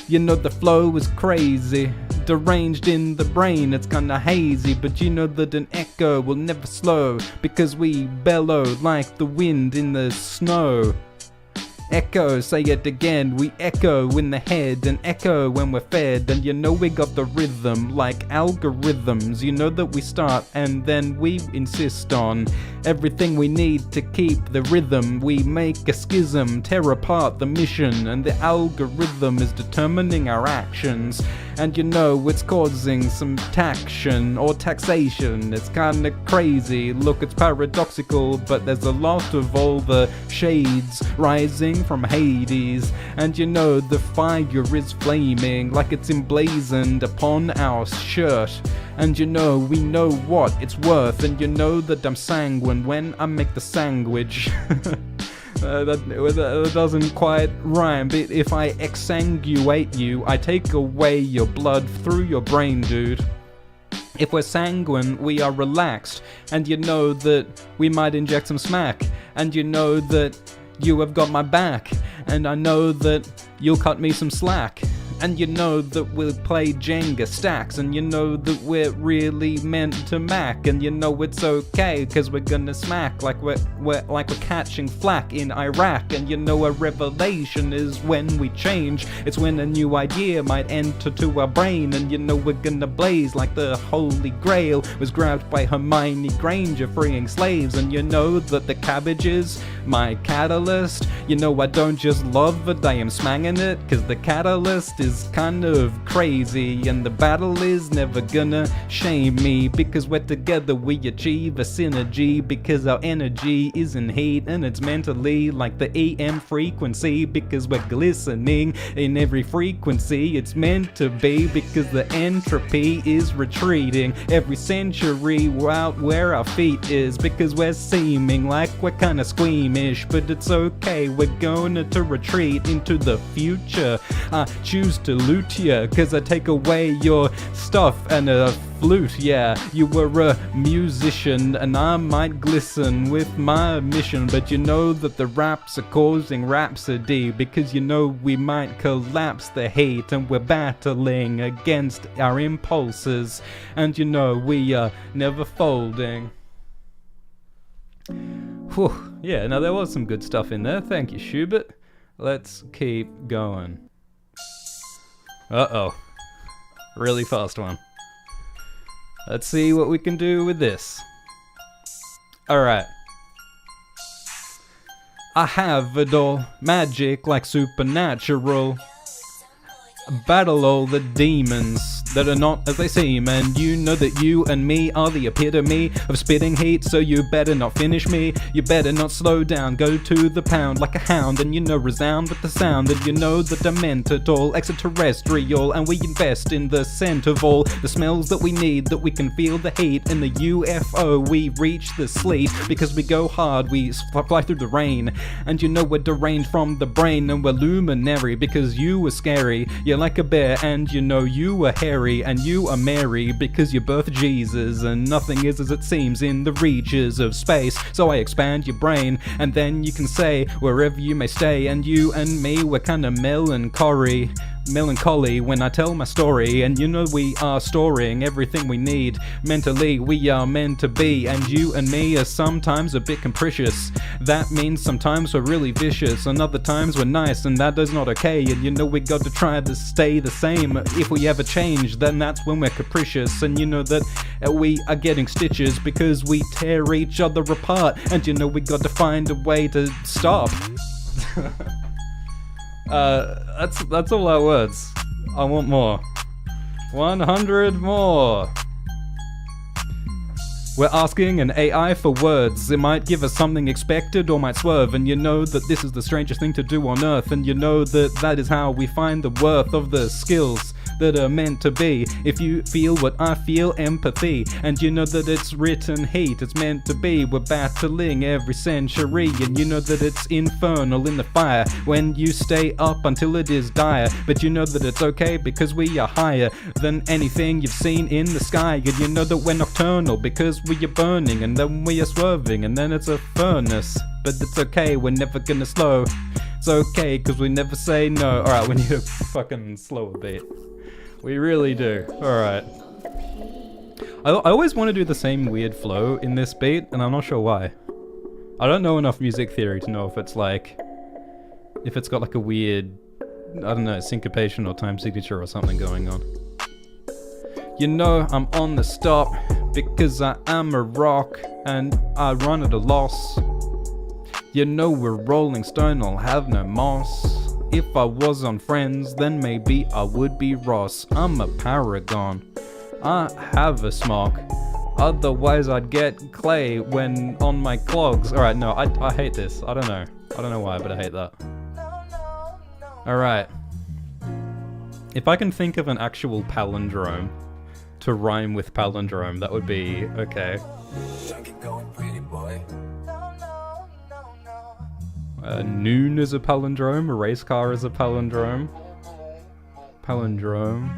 You know the flow is crazy, deranged in the brain, it's kinda hazy. But you know that an echo will never slow, because we bellow like the wind in the snow. Echo, say it again, we echo in the head and echo when we're fed. And you know we got the rhythm like algorithms. You know that we start and then we insist on everything we need to keep the rhythm. We make a schism, tear apart the mission, and the algorithm is determining our actions. And you know it's causing some taxation or taxation. It's kinda crazy, look, it's paradoxical, but there's a lot of all the shades rising from Hades. And you know the fire is flaming like it's emblazoned upon our shirt. And you know we know what it's worth, and you know that I'm sanguine when I make the sandwich. That doesn't quite rhyme, but if I exsanguate you, I take away your blood through your brain, dude. If we're sanguine, we are relaxed, and you know that we might inject some smack, and you know that you have got my back, and I know that you'll cut me some slack. And you know that we'll play Jenga stacks, and you know that we're really meant to mac, and you know it's okay, cause we're gonna smack like we're catching flack in Iraq. And you know a revelation is when we change, it's when a new idea might enter to our brain. And you know we're gonna blaze like the Holy Grail was grabbed by Hermione Granger freeing slaves. And you know that the cabbage is my catalyst. You know I don't just love it, I am smanging it, cause the catalyst is kind of crazy, and the battle is never gonna shame me, because we're together we achieve a synergy, because our energy is in heat and it's mentally like the EM frequency, because we're glistening in every frequency it's meant to be, because the entropy is retreating every century out where our feet is, because we're seeming like we're kinda squeamish, but it's okay, we're going to retreat into the future. I choose to loot ya, cause I take away your stuff and a flute. Yeah, you were a musician and I might glisten with my mission, but you know that the raps are causing rhapsody, because you know we might collapse the hate, and we're battling against our impulses, and you know we are never folding. Whew, yeah, now there was some good stuff in there, thank you Schubert. Let's keep going. Uh-oh. Really fast one. Let's see what we can do with this. Alright. I have it all. Magic like supernatural. Battle all the demons that are not as they seem, and you know that you and me are the epitome of spitting heat, so you better not finish me, you better not slow down, go to the pound like a hound, and you know resound with the sound, and you know that I meant it all extraterrestrial, and we invest in the scent of all the smells that we need, that we can feel the heat in the UFO, we reach the sleet, because we go hard, we fly through the rain, and you know we're deranged from the brain, and we're luminary, because you were scary, you're like a bear, and you know you were hairy, and you are Mary, because you birthed Jesus, and nothing is as it seems in the reaches of space, so I expand your brain, and then you can say wherever you may stay, and you and me, we're kinda melancholy, melancholy when I tell my story, and you know we are storing everything we need. Mentally we are meant to be, and you and me are sometimes a bit capricious. That means sometimes we're really vicious, and other times we're nice, and that is not okay. And you know we got to try to stay the same. If we ever change, then that's when we're capricious. And you know that we are getting stitches because we tear each other apart, and you know we got to find a way to stop. That's all our words. I want more. 100 more. We're asking an AI for words. It might give us something expected or might swerve, and you know that this is the strangest thing to do on earth, and you know that that is how we find the worth of the skills that are meant to be. If you feel what I feel, empathy, and you know that it's written heat, it's meant to be. We're battling every century, and you know that it's infernal in the fire when you stay up until it is dire. But you know that it's okay because we are higher than anything you've seen in the sky, and you know that we're nocturnal because we are burning, and then we are swerving, and then it's a furnace. But it's okay, we're never gonna slow. It's okay, cause we never say no. Alright, we need a fucking slower beat. We really do. Alright. I always want to do the same weird flow in this beat, and I'm not sure why. I don't know enough music theory to know if it's like... if it's got like a weird... I don't know, syncopation or time signature or something going on. You know I'm on the stop because I am a rock and I run at a loss. You know we're Rolling Stone, I'll have no moss. If I was on Friends, then maybe I would be Ross. I'm a paragon, I have a smock. Otherwise I'd get clay when on my clogs. Alright, no, I hate this. I don't know why, but I hate that. Alright. If I can think of an actual palindrome to rhyme with palindrome, that would be okay. Noon is a palindrome, a race car is a palindrome. Palindrome.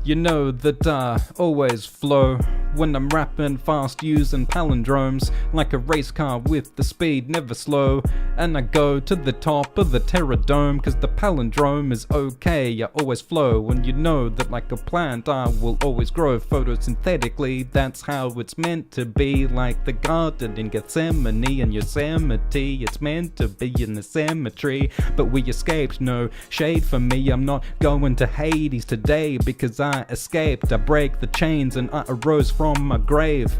You know that I always flow when I'm rapping fast using palindromes, like a race car with the speed never slow. And I go to the top of the Terradome, cause the palindrome is okay, I always flow. And you know that like a plant I will always grow photosynthetically, that's how it's meant to be. Like the garden in Gethsemane and Yosemite, it's meant to be in the cemetery. But we escaped, no shade for me, I'm not going to Hades today because I escaped. I break the chains and I arose from my grave,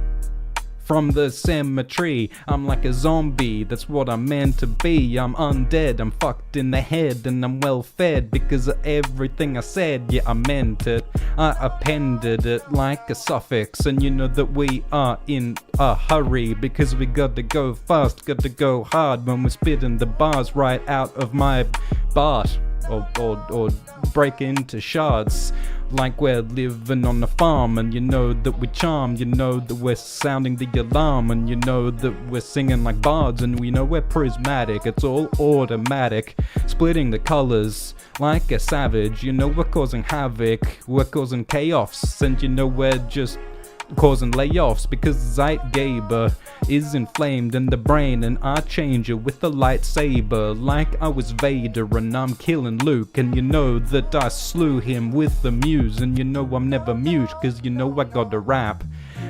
from the cemetery. I'm like a zombie, that's what I'm meant to be. I'm undead, I'm fucked in the head, and I'm well fed because of everything I said. Yeah, I meant it, I appended it like a suffix. And you know that we are in a hurry because we got to go fast, got to go hard when we're spitting the bars right out of my Bart. Or break into shards like we're living on a farm. And you know that we charm, you know that we're sounding the alarm, and you know that we're singing like bards, and we know we're prismatic, it's all automatic, splitting the colors like a savage. You know we're causing havoc, we're causing chaos, and you know we're just causing layoffs because Zeitgeber is inflamed in the brain, and I change it with a lightsaber like I was Vader and I'm killing Luke. And you know that I slew him with the muse, and you know I'm never mute cause you know I gotta rap.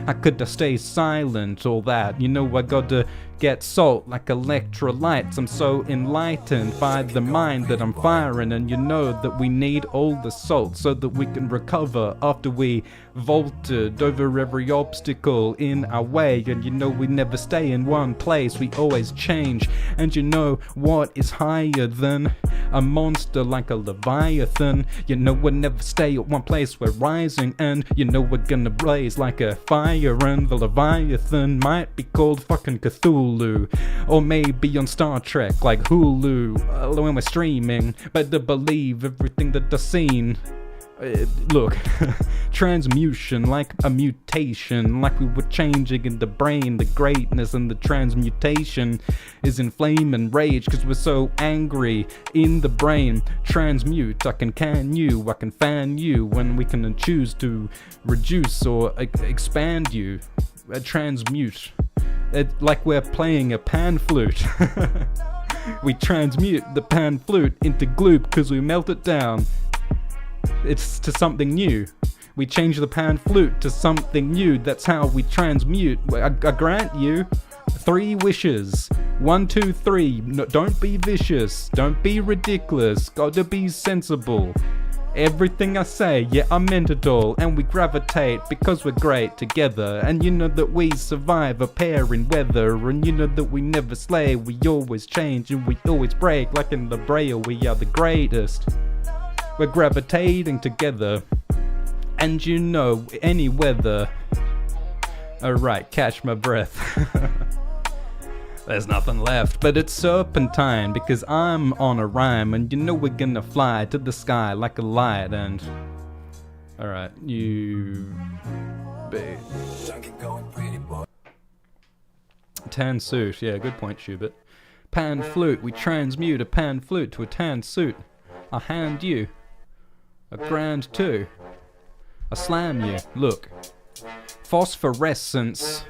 How could I stay silent, all that? You know I gotta get salt like electrolytes. I'm so enlightened by the mind that I'm firing, and you know that we need all the salt so that we can recover after we vaulted over every obstacle in our way. And you know we never stay in one place, we always change. And you know what is higher than a monster like a leviathan? You know we'll never stay at one place, we're rising, and you know we're gonna blaze like a fire. And the leviathan might be called fucking Cthulhu, or maybe on Star Trek like Hulu when we're streaming. Better believe everything that I've seen. Look, transmutation like a mutation, like we were changing in the brain. The greatness and the transmutation is in flame and rage cause we're so angry in the brain. Transmute, I can you, I can fan you, when we can choose to reduce or expand you. Transmute, like we're playing a pan flute. We transmute the pan flute into gloop cause we melt it down. It's to something new. We change the pan flute to something new. That's how we transmute. I grant you 3 wishes. 1, 2, 3. No, don't be vicious. Don't be ridiculous. Gotta be sensible. Everything I say, yeah, I meant it all. And we gravitate because we're great together. And you know that we survive a pair in weather. And you know that we never slay. We always change and we always break. Like in the Braille, we are the greatest. We're gravitating together. And you know, any weather. Alright, catch my breath. There's nothing left, but it's serpentine because I'm on a rhyme, and you know we're gonna fly to the sky like a light. And alright, you tan suit, yeah, good point, Schubert. Pan flute, we transmute a pan flute to a tan suit. I hand you a grand two. I slam you, look. Phosphorescence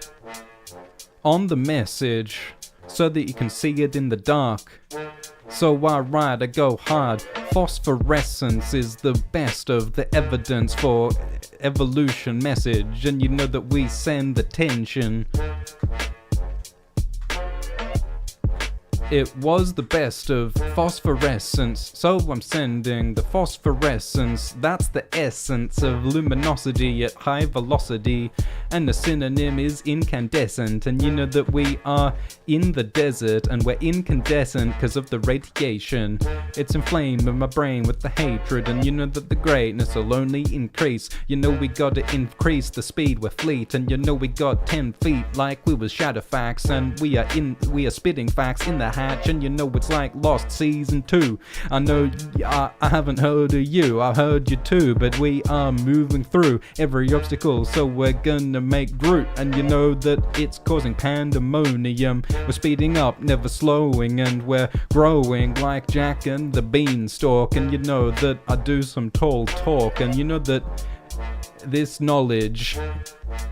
on the message so that you can see it in the dark. So I write, I go hard. Phosphorescence is the best of the evidence for evolution message. And you know that we send the tension. It was the best of phosphorescence, so I'm sending the phosphorescence. That's the essence of luminosity at high velocity, and the synonym is incandescent. And you know that we are in the desert, and we're incandescent because of the radiation. It's inflamed in my brain with the hatred, and you know that the greatness will only increase. You know we gotta increase the speed, we're fleet, and you know we got 10 feet like we was Shadowfax, and we are spitting facts in the hatch, and you know it's like Lost Season 2. I know I haven't heard of you, I heard you too, but we are moving through every obstacle, so we're gonna make Groot. And you know that it's causing pandemonium. We're speeding up, never slowing, and we're growing like Jack and the Beanstalk. And you know that I do some tall talk, and you know that this knowledge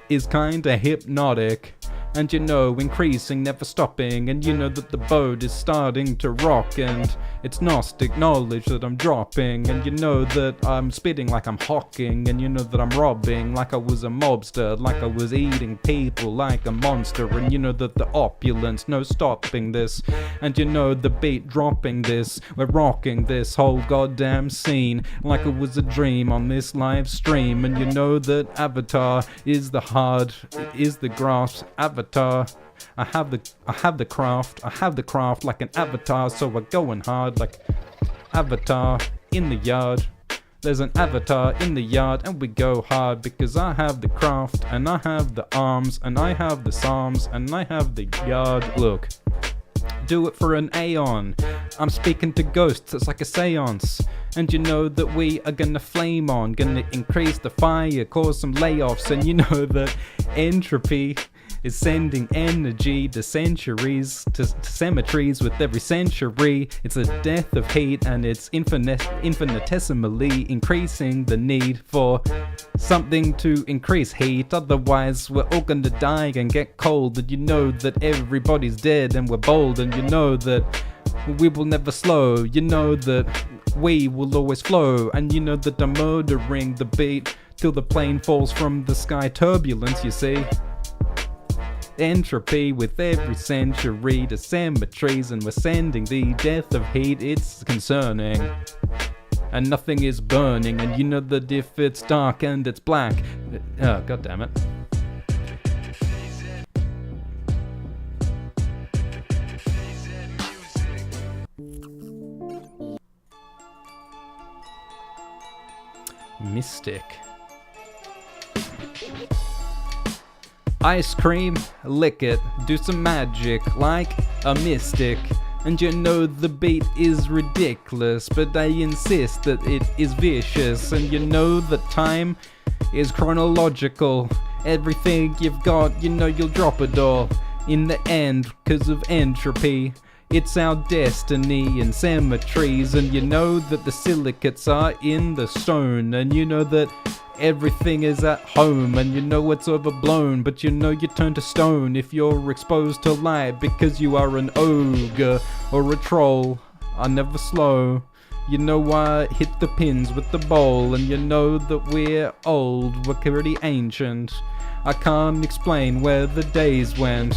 is kinda hypnotic. And you know, increasing, never stopping. And you know that the boat is starting to rock, and it's Gnostic knowledge that I'm dropping. And you know that I'm spitting like I'm hawking. And you know that I'm robbing like I was a mobster, like I was eating people like a monster. And you know that the opulence, no stopping this. And you know the beat dropping this. We're rocking this whole goddamn scene like it was a dream on this live stream. And you know that Avatar is the grass. Avatar. I have the craft like an avatar, so we're going hard like Avatar in the yard. There's an avatar in the yard, and we go hard because I have the craft, and I have the arms, and I have the psalms, and I have the yard. Look, do it for an aeon. I'm speaking to ghosts, it's like a seance. And you know that we are gonna flame on, gonna increase the fire, cause some layoffs. And you know that entropy is sending energy to centuries, to cemeteries with every century. It's a death of heat, and it's infinitesimally increasing the need for something to increase heat. Otherwise we're all gonna die and get cold. And you know that everybody's dead, and we're bold. And you know that we will never slow. You know that we will always flow. And you know that I'm murdering the beat till the plane falls from the sky. Turbulence, you see. Entropy with every century to cemeteries, and we're sending the death of heat. It's concerning, and nothing is burning. And you know that if it's dark and it's black, oh god damn it. Mystic. Ice cream, lick it, do some magic like a mystic. And you know the beat is ridiculous, but I insist that it is vicious. And you know the time is chronological. Everything you've got, you know you'll drop it all in the end, 'cause of entropy. It's our destiny in cemeteries. And you know that the silicates are in the stone. And you know that everything is at home, and you know it's overblown, but you know you turn to stone if you're exposed to light, because you are an ogre or a troll. I never slow. You know I hit the pins with the bowl, and you know that we're old, we're pretty ancient. I can't explain where the days went.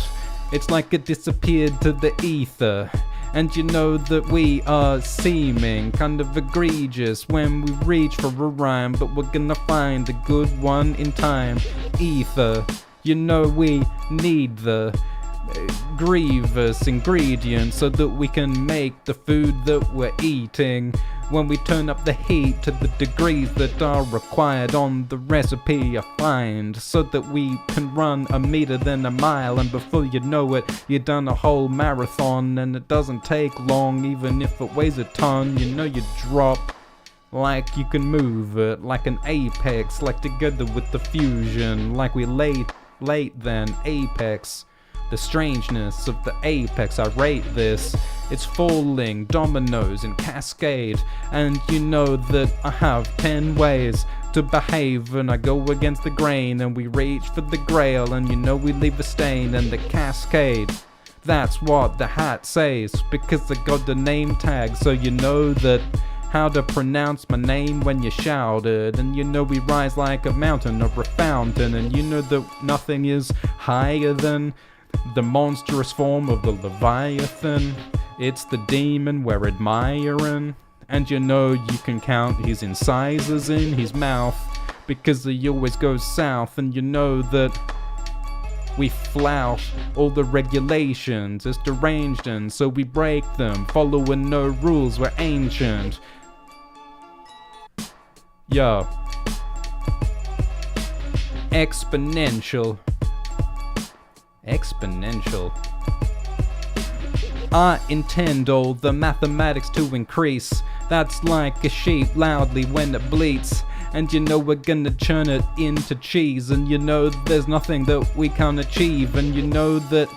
It's like it disappeared to the ether. And you know that we are seeming kind of egregious when we reach for a rhyme, but we're gonna find a good one in time. Ether. You know we need the grievous ingredients so that we can make the food that we're eating. When we turn up the heat to the degrees that are required on the recipe I find, so that we can run a meter then a mile, and before you know it, you've done a whole marathon. And it doesn't take long, even if it weighs a ton. You know you drop like you can move it, like an apex, like together with the fusion, like we late then apex. The strangeness of the apex, I rate this. It's falling dominoes in cascade, and you know that I have 10 ways to behave, and I go against the grain, and we reach for the grail, and you know we leave a stain, and the cascade. That's what the hat says, because I got the name tag, so you know that how to pronounce my name when you shout it. And you know we rise like a mountain or a fountain, and you know that nothing is higher than the monstrous form of the Leviathan. It's the demon we're admiring, and you know you can count his incisors in his mouth, because he always goes south. And you know that we flout all the regulations, it's deranged, and so we break them, following no rules, we're ancient. Yo. Exponential. I intend all the mathematics to increase. That's like a sheep loudly when it bleats. And you know we're gonna churn it into cheese. And you know there's nothing that we can't achieve. And you know that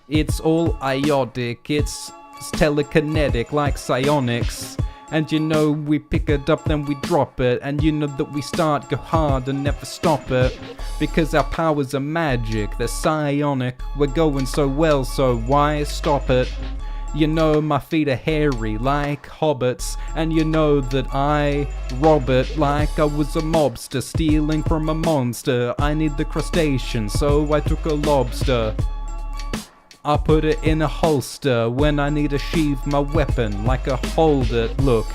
it's all iotic, it's telekinetic like psionics. And you know we pick it up then we drop it, and you know that we start, go hard and never stop it, because our powers are magic, they're psionic. We're going so well, so why stop it? You know my feet are hairy like hobbits, and you know that I rob it like I was a mobster stealing from a monster. I need the crustacean, so I took a lobster. I put it in a holster when I need to sheath my weapon like a hold it. Look,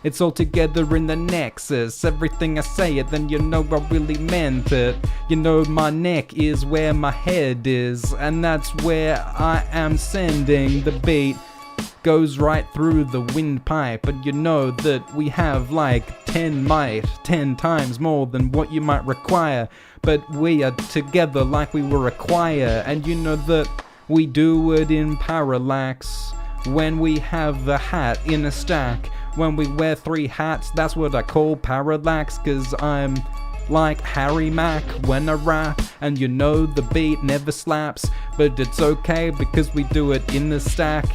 it's all together in the nexus. Everything I say it, then you know I really meant it. You know my neck is where my head is, and that's where I am sending the beat. Goes right through the windpipe, and you know that we have like 10 times more than what you might require. But we are together like we were a choir, and you know that we do it in parallax. When we have the hat in a stack, when we wear 3 hats, that's what I call parallax. Cause I'm like Harry Mack when I rap, and you know the beat never slaps. But it's okay because we do it in a stack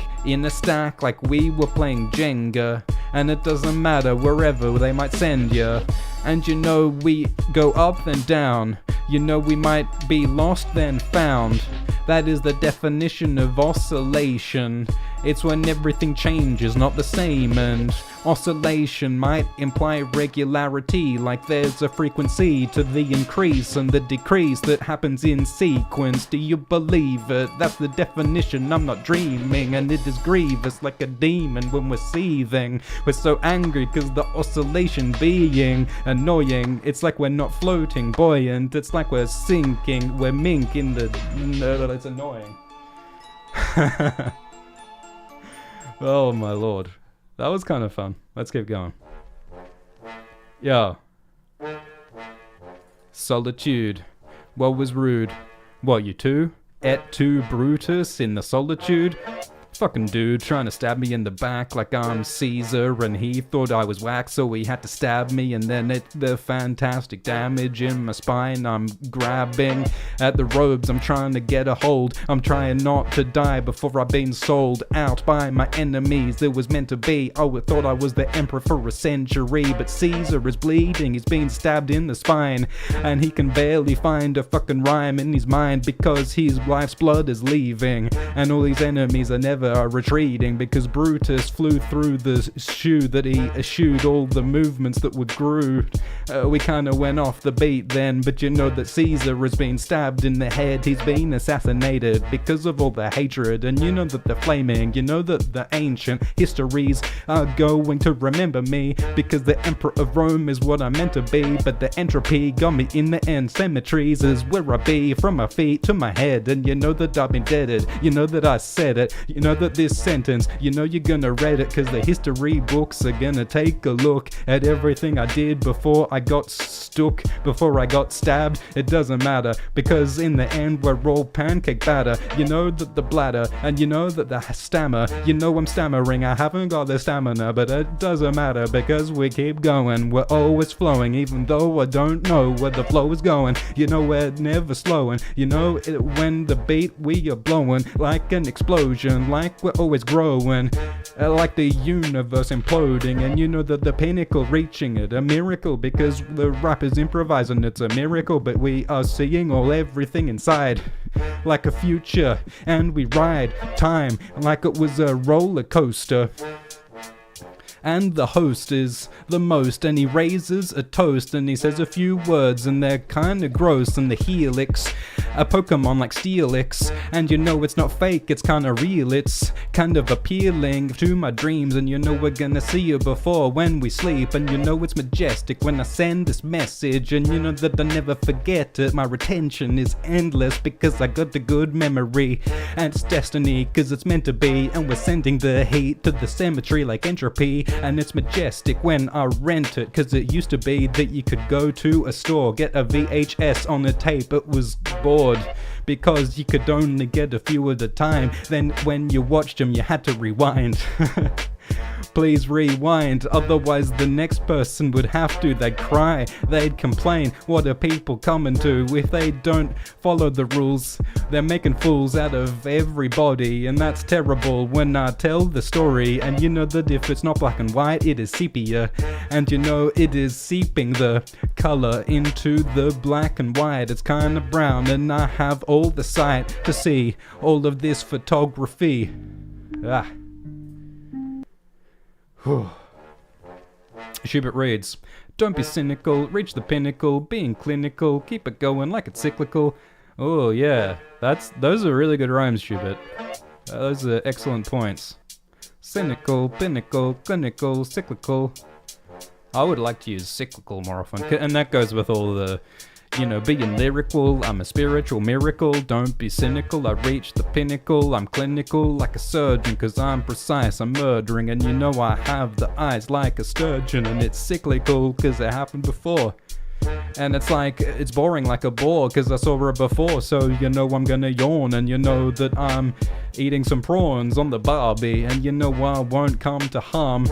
like we were playing Jenga. And it doesn't matter wherever they might send you. And you know we go up and down. You know we might be lost then found. That is the definition of oscillation. It's when everything changes, not the same, and oscillation might imply regularity, like there's a frequency to the increase and the decrease that happens in sequence. Do you believe it? That's the definition, I'm not dreaming, and it is grievous like a demon when we're seething. We're so angry cause the oscillation being annoying. It's like we're not floating buoyant, it's like we're sinking, we're mink in the... it's annoying. Oh my lord. That was kind of fun. Let's keep going. Yeah. Solitude. What was rude? What, you too? Et tu Brutus in the solitude? Fucking dude trying to stab me in the back like I'm Caesar, and he thought I was whack, so he had to stab me, and then the fantastic damage in my spine. I'm grabbing at the robes, I'm trying to get a hold, I'm trying not to die before I've been sold out by my enemies. It was meant to be, I thought I was the emperor for a century, but Caesar is bleeding, he's been stabbed in the spine, and he can barely find a fucking rhyme in his mind because his life's blood is leaving, and all his enemies are never retreating because Brutus flew through the shoe that he eschewed all the movements that were grew. We kinda went off the beat then, but you know that Caesar has been stabbed in the head, he's been assassinated because of all the hatred, and you know that they're flaming, you know that the ancient histories are going to remember me because the emperor of Rome is what I'm meant to be, but the entropy got me in the end. Cemeteries is where I be, from my feet to my head, and you know that I've been deaded, you know that I said it, you know that this sentence, you know you're gonna read it, cause the history books are gonna take a look at everything I did before I got stuck, before I got stabbed. It doesn't matter, because in the end we're all pancake batter. You know that the bladder, and you know that the stammer, you know I'm stammering, I haven't got the stamina, but it doesn't matter because we keep going, we're always flowing, even though I don't know where the flow is going. You know we're never slowing, you know it, when the beat we are blowing like an explosion, like we're always growing, like the universe imploding, and you know that the pinnacle reaching it, a miracle because the rap is improvising, it's a miracle, but we are seeing everything inside like a future, and we ride time like it was a roller coaster. And the host is the most, and he raises a toast, and he says a few words, and they're kinda gross, and the helix, a Pokemon like Steelix, and you know it's not fake, it's kinda real, it's kind of appealing to my dreams, and you know we're gonna see you before when we sleep, and you know it's majestic when I send this message, and you know that I never forget it, my retention is endless because I got the good memory, and it's destiny cause it's meant to be, and we're sending the heat to the cemetery like entropy. And it's majestic when I rent it, cause it used to be that you could go to a store, get a VHS on a tape, it was bored because you could only get a few at a time, then when you watched them you had to rewind. Please rewind, otherwise the next person would have to. They'd cry, they'd complain, what are people coming to if they don't follow the rules? They're making fools out of everybody, and that's terrible when I tell the story. And you know that if it's not black and white, it is sepia, and you know it is seeping the color into the black and white. It's kinda brown, and I have all the sight to see all of this photography. Schubert reads, don't be cynical, reach the pinnacle, being clinical, keep it going like it's cyclical. Oh yeah, those are really good rhymes, Schubert. Those are excellent points. Cynical, pinnacle, clinical, cyclical. I would like to use cyclical more often, and that goes with all the, you know, being lyrical, I'm a spiritual miracle, don't be cynical, I reach the pinnacle, I'm clinical like a surgeon, cause I'm precise, I'm murdering, and you know I have the eyes like a sturgeon, and it's cyclical cause it happened before. And it's like, it's boring like a bore, cause I saw it before, so you know I'm gonna yawn, and you know that I'm eating some prawns on the Barbie, and you know I won't come to harm.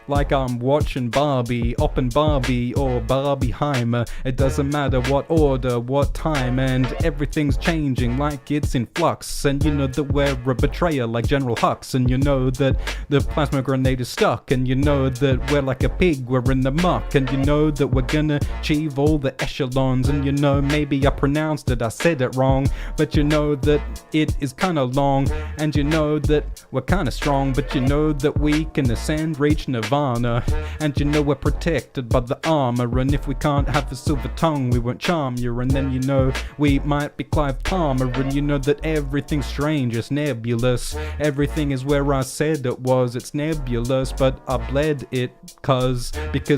Like I'm watching Barbie, Oppen Barbie, or Barbieheimer. It doesn't matter what order, what time, and everything's changing like it's in flux. And you know that we're a betrayer like General Hux, and you know that the plasma grenade is stuck, and you know that we're like a pig, we're in the muck, and you know that we're gonna achieve all the echelons, and you know maybe I pronounced it, I said it wrong, but you know that it is kinda long, and you know that we're kinda strong, but you know that we can ascend, reach Nirvana. And you know we're protected by the armor, and if we can't have the silver tongue we won't charm you, and then you know we might be Clive Palmer, and you know that everything's strange, it's nebulous, everything is where I said it was, it's nebulous, but I bled it because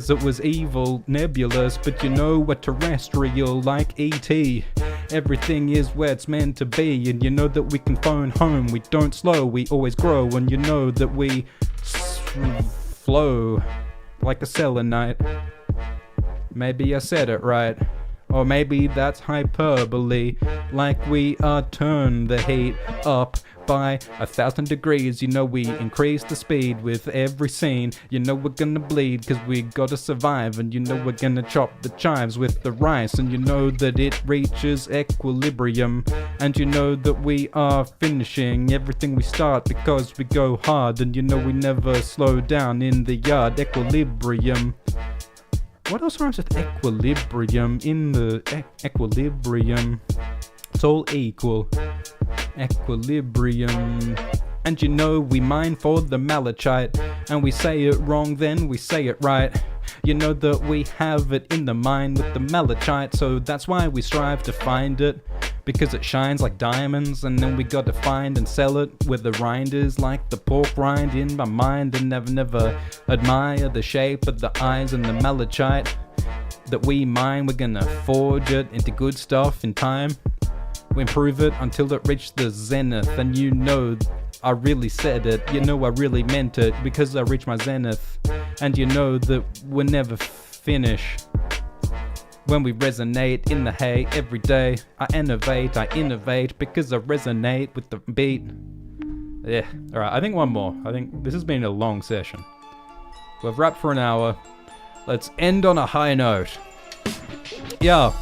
it was evil, nebulous, but you know we're terrestrial like E.T. Everything is where it's meant to be, and you know that we can phone home, we don't slow, we always grow, and you know that we flow like a selenite. Maybe I said it right. Or maybe that's hyperbole, like we turn the heat up by 1,000 degrees. You know we increase the speed with every scene. You know we're gonna bleed cause we gotta survive. And you know we're gonna chop the chives with the rice. And you know that it reaches equilibrium. And you know that we are finishing everything we start because we go hard. And you know we never slow down in the yard. Equilibrium. What else rhymes with equilibrium? In the equilibrium, it's all equal. Equilibrium. And you know we mine for the malachite, and we say it wrong then we say it right. You know that we have it in the mind with the malachite, so that's why we strive to find it, because it shines like diamonds. And then we gotta find and sell it where the rind is, like the pork rind in my mind. And never admire the shape of the eyes and the malachite that we mine. We're gonna forge it into good stuff in time. We improve it until it reached the zenith. And you know I really said it, you know I really meant it, because I reached my zenith. And you know that we'll never finish when we resonate in the hay every day. I innovate because I resonate with the beat. Yeah, alright, I think one more. I think this has been a long session. We've rapped for an hour. Let's end on a high note. Yeah.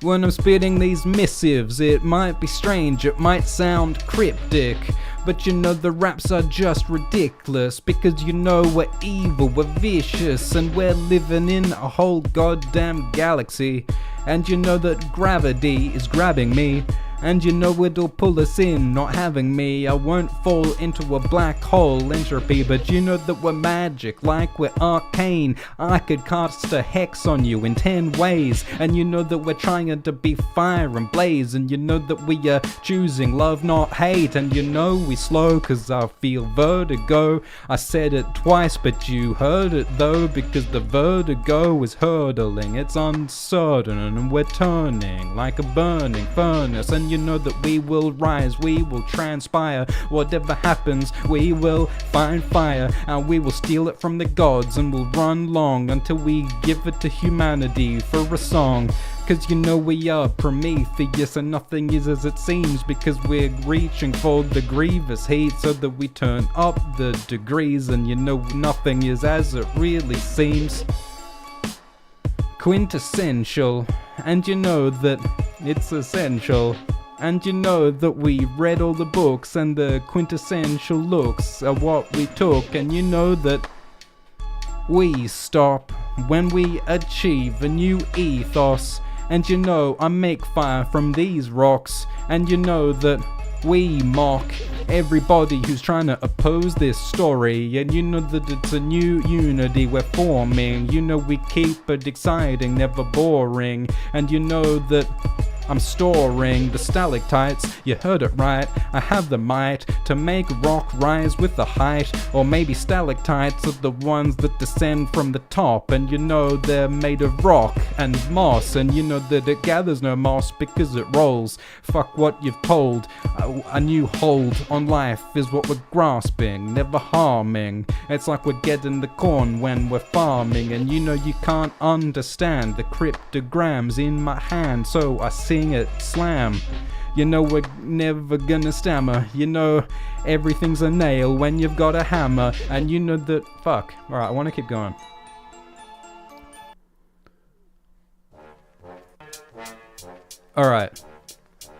When I'm spitting these missives, it might be strange, it might sound cryptic, but you know the raps are just ridiculous, because you know we're evil, we're vicious, and we're living in a whole goddamn galaxy. And you know that gravity is grabbing me, and you know it'll pull us in, not having me. I won't fall into a black hole entropy, but you know that we're magic, like we're arcane. I could cast a hex on you in 10 ways, and you know that we're trying to be fire and blaze. And you know that we are choosing love, not hate. And you know we slow cause I feel vertigo. I said it twice but you heard it though, because the vertigo is hurtling. It's uncertain and we're turning like a burning furnace. And you know that we will rise, we will transpire. Whatever happens, we will find fire, and we will steal it from the gods, and we'll run long until we give it to humanity for a song. Cause you know we are Prometheus, and nothing is as it seems, because we're reaching for the grievous heat so that we turn up the degrees. And you know nothing is as it really seems. Quintessential, and you know that it's essential. And you know that we read all the books, and the quintessential looks are what we took. And you know that we stop when we achieve a new ethos. And you know I make fire from these rocks. And you know that we mock everybody who's trying to oppose this story. And you know that it's a new unity we're forming. You know we keep it exciting, never boring. And you know that I'm storing the stalactites, you heard it right. I have the might to make rock rise with the height. Or maybe stalactites are the ones that descend from the top. And you know they're made of rock and moss. And you know that it gathers no moss because it rolls. Fuck what you've told. A new hold on life is what we're grasping, never harming. It's like we're getting the corn when we're farming. And you know you can't understand the cryptograms in my hand, so I sing it slam. You know we're never gonna stammer. You know everything's a nail when you've got a hammer. And you know that fuck. Alright, I wanna keep going. Alright.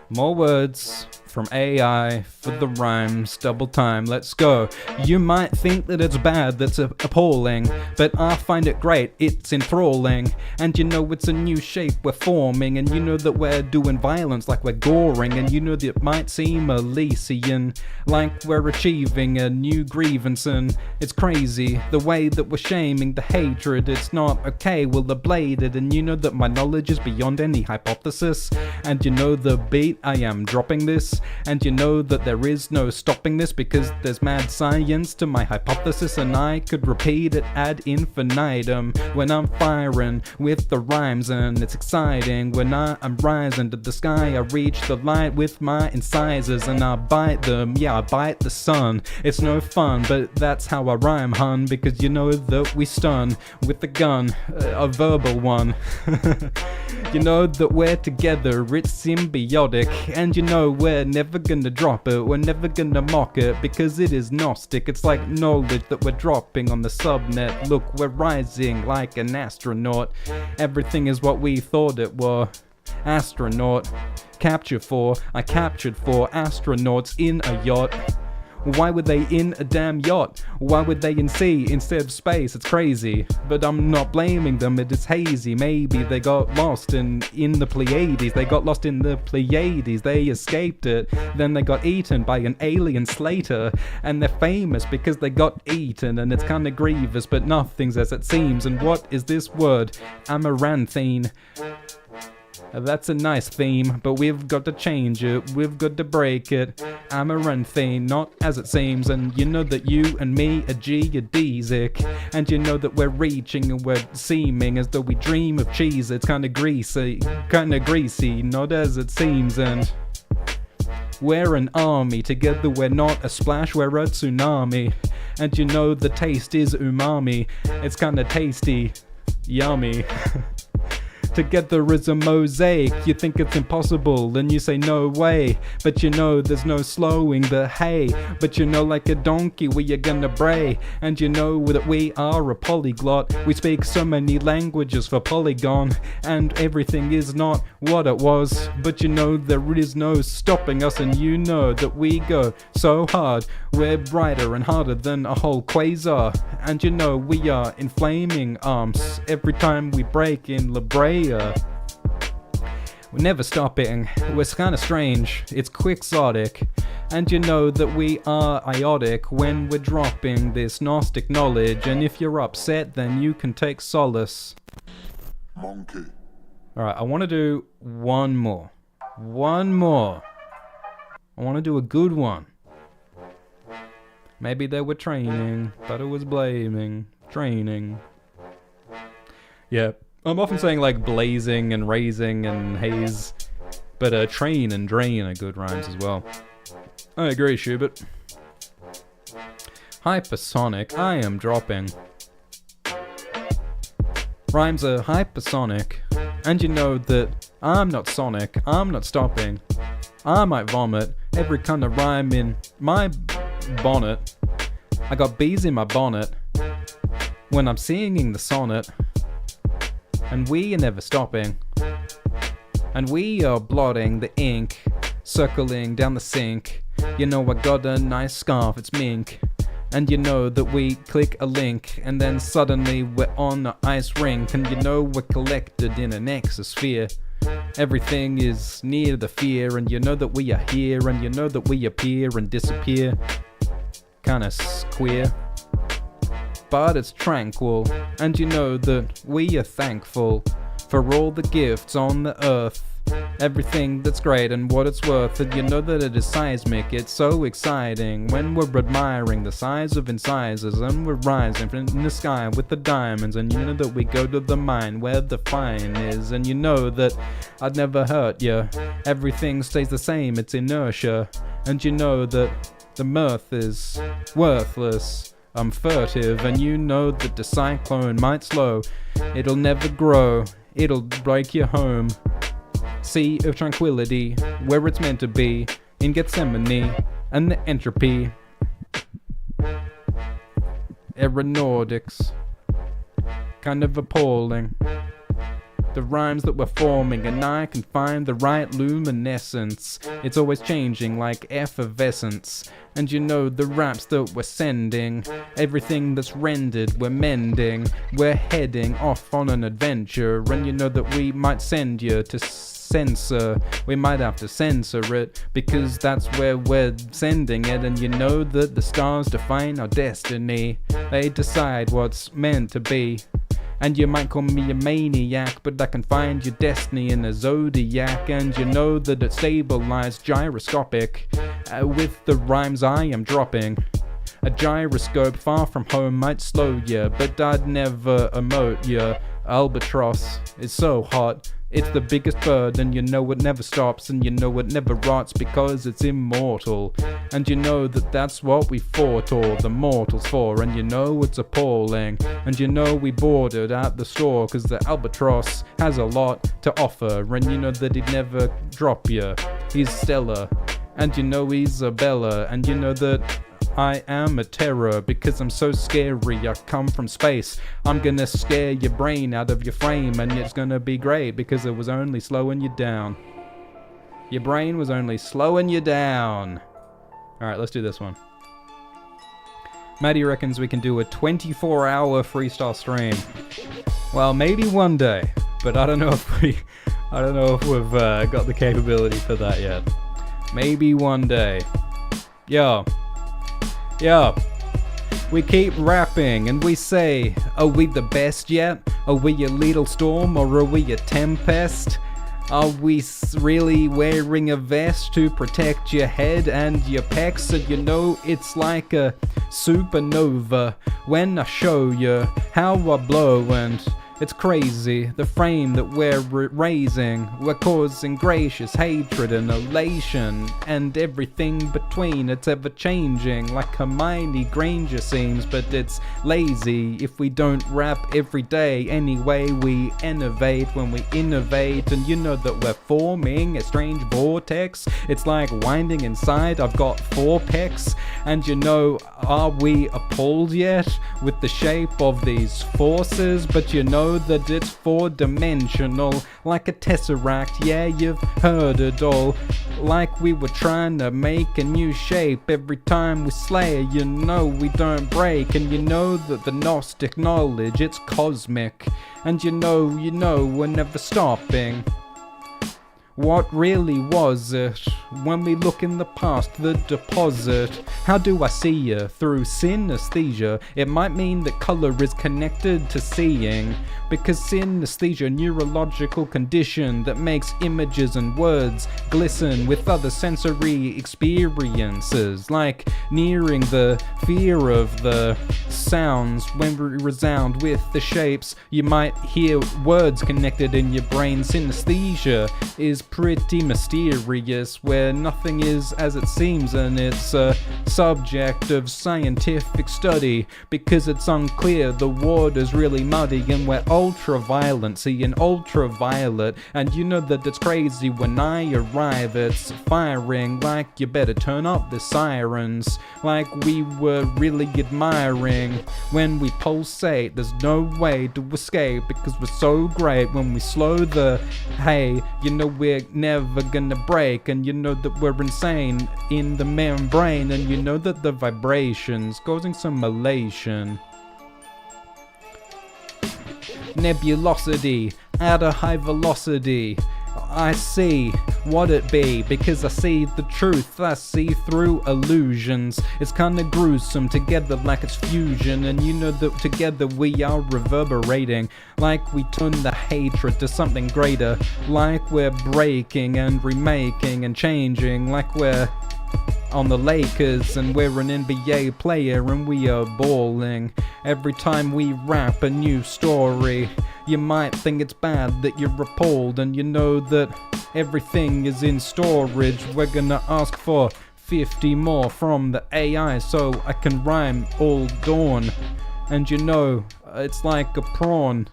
More words from AI for the rhymes, double time, let's go. You might think that it's bad, that's appalling, but I find it great, it's enthralling. And you know it's a new shape we're forming, and you know that we're doing violence like we're goring. And you know that it might seem Elysian, like we're achieving a new grievance. And it's crazy, the way that we're shaming the hatred, it's not okay, we'll ablate it. And you know that my knowledge is beyond any hypothesis. And you know the beat, I am dropping this. And you know that there is no stopping this, because there's mad science to my hypothesis. And I could repeat it ad infinitum when I'm firing with the rhymes. And it's exciting when I'm rising to the sky. I reach the light with my incisors and I bite them, yeah I bite the sun. It's no fun, but that's how I rhyme, hun, because you know that we stun with the gun, a verbal one. You know that we're together, it's symbiotic. And you know we're never gonna drop it, we're never gonna mock it, because it is Gnostic. It's like knowledge that we're dropping on the subnet. Look, we're rising like an astronaut. Everything is what we thought it were. Astronaut. I captured 4 astronauts in a yacht. Why were they in a damn yacht? Why were they in sea instead of space? It's crazy, but I'm not blaming them, it is hazy. Maybe they got lost in the Pleiades. They got lost in the Pleiades, they escaped it. Then they got eaten by an alien slater. And they're famous because they got eaten. And it's kinda grievous, but nothing's as it seems. And what is this word? Amaranthine. That's a nice theme, but we've got to change it, we've got to break it. Amaranthine, not as it seems. And you know that you and me are geodesic. And you know that we're reaching and we're seeming as though we dream of cheese. It's kinda greasy, not as it seems. And we're an army, together we're not a splash, we're a tsunami. And you know the taste is umami, it's kinda tasty, yummy. Together is a mosaic. You think it's impossible and you say no way, but you know there's no slowing the hay. But you know like a donkey we are gonna bray. And you know that we are a polyglot. We speak so many languages for Polygon. And everything is not what it was, but you know there is no stopping us. And you know that we go so hard, we're brighter and harder than a whole quasar. And you know we are inflaming arms every time we break in La Brea. We're never stopping, we're kinda strange, it's quixotic. And you know that we are iotic when we're dropping this Gnostic knowledge. And if you're upset, then you can take solace. Monkey. Alright, I wanna do one more. I wanna do a good one. Maybe they were training, but it was blaming. Training. Yeah. I'm often saying like blazing and raising and haze, but train and drain are good rhymes as well. I agree, Schubert. Hypersonic, I am dropping. Rhymes are hypersonic, and you know that I'm not sonic, I'm not stopping. I might vomit every kind of rhyme in my bonnet. I got bees in my bonnet when I'm singing the sonnet. And we are never stopping. And we are blotting the ink, circling down the sink. You know I got a nice scarf, it's mink. And you know that we click a link, and then suddenly we're on the ice rink. And you know we're collected in an exosphere. Everything is near the fear, and you know that we are here, and you know that we appear and disappear. Kinda queer. But it's tranquil, and you know that we are thankful for all the gifts on the earth. Everything that's great and what it's worth. And you know that it is seismic, it's so exciting when we're admiring the size of incisors. And we're rising in the sky with the diamonds. And you know that we go to the mine where the fine is. And you know that I'd never hurt you, everything stays the same, it's inertia. And you know that the mirth is worthless. I'm furtive, and you know that the cyclone might slow. It'll never grow, it'll break your home. Sea of tranquility, where it's meant to be, in Gethsemane, and the entropy. Aeronautics, kind of appalling. The rhymes that we're forming, and I can find the right luminescence. It's always changing like effervescence. And you know the raps that we're sending, everything that's rendered we're mending. We're heading off on an adventure, and you know that we might send you to censor. We might have to censor it, because that's where we're sending it. And you know that the stars define our destiny, they decide what's meant to be. And you might call me a maniac, but I can find your destiny in a zodiac. And you know that it's stabilized gyroscopic with the rhymes I am dropping. A gyroscope far from home might slow ya, but I'd never emote ya. Albatross is so hot, It's the biggest bird, and you know it never stops, and you know it never rots because it's immortal. And you know that that's what we fought all the mortals for, and you know it's appalling. And you know we bought it at the store, cause the albatross has a lot to offer, and you know that he'd never drop you. He's stellar, and you know he's a Bella, and you know that I am a terror because I'm so scary. I come from space. I'm gonna scare your brain out of your frame, and it's gonna be great because it was only slowing you down. Your brain was only slowing you down. Alright, let's do this one. Maddie reckons we can do a 24-hour freestyle stream. Well, maybe one day, but I don't know if we've got the capability for that yet. Maybe one day. Yo, we keep rapping and we say, are we the best yet? Are we a little storm or are we a tempest? Are we really wearing a vest to protect your head and your pecs? So you know it's like a supernova when I show you how I blow, and it's crazy, the frame that we're raising. We're causing gracious hatred and elation, and everything between. It's ever changing, like Hermione Granger seems, but it's lazy if we don't rap every day. Anyway, we innovate when we innovate, and you know that we're forming a strange vortex. It's like winding inside, I've got 4 pecs, and you know, are we appalled yet with the shape of these forces? But you know that it's 4-dimensional, like a tesseract. Yeah, you've heard it all. Like we were trying to make a new shape every time we slay. You know we don't break, and you know that the Gnostic knowledge, it's cosmic. And you know we're never stopping. What really was it? When we look in the past, the deposit. How do I see you? Through synesthesia. It might mean that color is connected to seeing, because synesthesia, neurological condition that makes images and words glisten with other sensory experiences, like nearing the fear of the sounds when we resound with the shapes. You might hear words connected in your brain. Synesthesia is pretty mysterious, where nothing is as it seems, and it's a subject of scientific study because it's unclear. The water's really muddy, and we're ultraviolet, seeing ultraviolet, and you know that it's crazy when I arrive. It's firing like you better turn up the sirens, like we were really admiring when we pulsate. There's no way to escape because we're so great. When we slow the hey, you know we're never gonna break, and you know that we're insane in the membrane, and you know that the vibrations causing some elation. Nebulosity at a high velocity. I see what it be because I see the truth. I see through illusions. It's kinda gruesome together like it's fusion, and you know that together we are reverberating, like we turn the hatred to something greater, like we're breaking and remaking and changing, like we're on the Lakers and we're an NBA player and we are balling. Every time we rap a new story, you might think it's bad that you're appalled, and you know that everything is in storage. We're gonna ask for 50 more from the AI so I can rhyme all dawn. And you know, it's like a prawn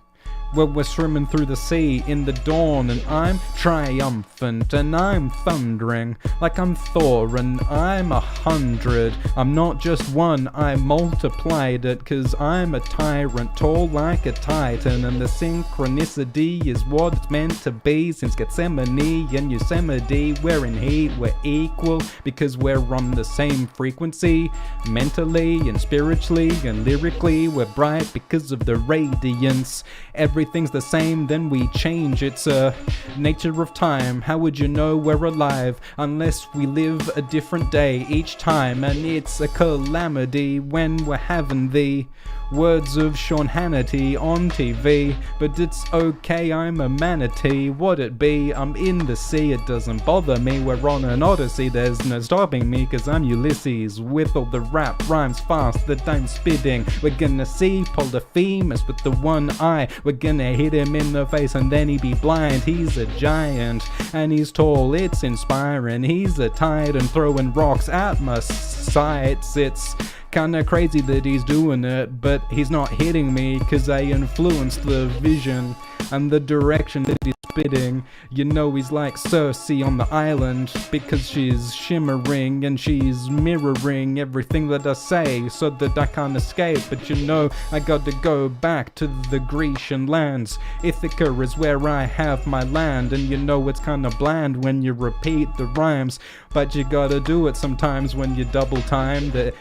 where we're swimming through the sea in the dawn, and I'm triumphant and I'm thundering like I'm Thor, and I'm 100. I'm not just one, I multiplied it, cause I'm a tyrant tall like a titan, and the synchronicity is what it's meant to be. Since Gethsemane and Yosemite, we're in heat, we're equal because we're on the same frequency. Mentally and spiritually and lyrically we're bright because of the radiance. Everything's the same, then we change. It's a nature of time. How would you know we're alive unless we live a different day each time? And it's a calamity when we're having the words of Sean Hannity on TV. But it's okay, I'm a manatee. What it be? I'm in the sea, it doesn't bother me. We're on an odyssey, there's no stopping me, cause I'm Ulysses with all the rap rhymes fast that I'm spitting. We're gonna see Polyphemus with the one eye. We're gonna hit him in the face and then he be blind. He's a giant and he's tall, it's inspiring. He's a titan throwing rocks at my sights. It's kinda crazy that he's doing it, but he's not hitting me cause I influenced the vision and the direction that he's spitting. You know he's like Cersei on the island because she's shimmering and she's mirroring everything that I say so that I can't escape. But you know I got to go back to the Grecian lands. Ithaca is where I have my land, and you know it's kinda bland when you repeat the rhymes, but you gotta do it sometimes when you double time the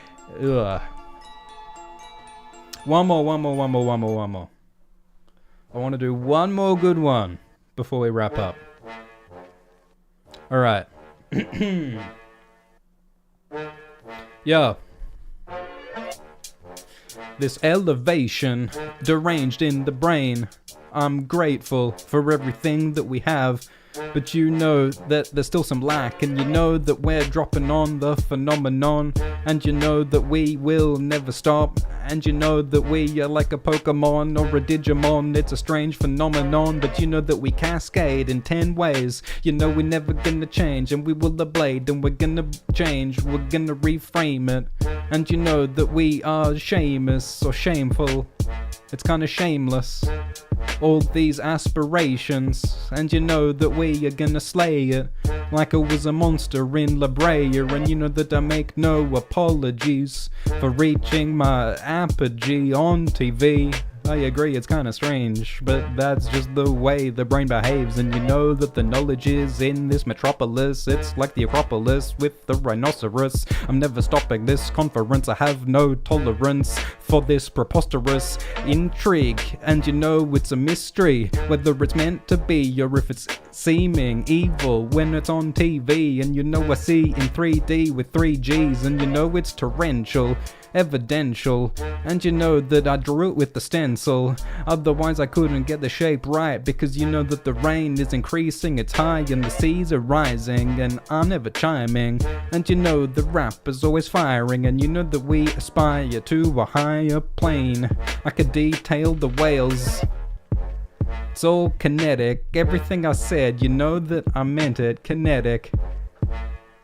One more. I want to do one more good one before we wrap up. Alright. Yo. This elevation, deranged in the brain. I'm grateful for everything that we have, but you know that there's still some lack, and you know that we're dropping on the phenomenon, and you know that we will never stop, and you know that we are like a Pokemon or a Digimon. It's a strange phenomenon, but you know that we cascade in 10 ways. You know we're never gonna change, and we will ablade, and we're gonna change, we're gonna reframe it. And you know that we are shameless or shameful. It's kinda shameless, all these aspirations, and you know that we are gonna slay it like I was a monster in La Brea. And you know that I make no apologies for reaching my apogee on TV. I agree, it's kinda strange, but that's just the way the brain behaves. And you know that the knowledge is in this metropolis. It's like the Acropolis with the rhinoceros. I'm never stopping this conference. I have no tolerance for this preposterous intrigue. And you know it's a mystery whether it's meant to be or if it's seeming evil when it's on TV. And you know I see in 3D with 3 Gs, and you know it's torrential, evidential, and you know that I drew it with the stencil, otherwise I couldn't get the shape right, because you know that the rain is increasing, it's high and the seas are rising, and I'm never chiming, and you know the rap is always firing, and you know that we aspire to a higher plane. I could detail the whales, it's all kinetic, everything I said, you know that I meant it, kinetic.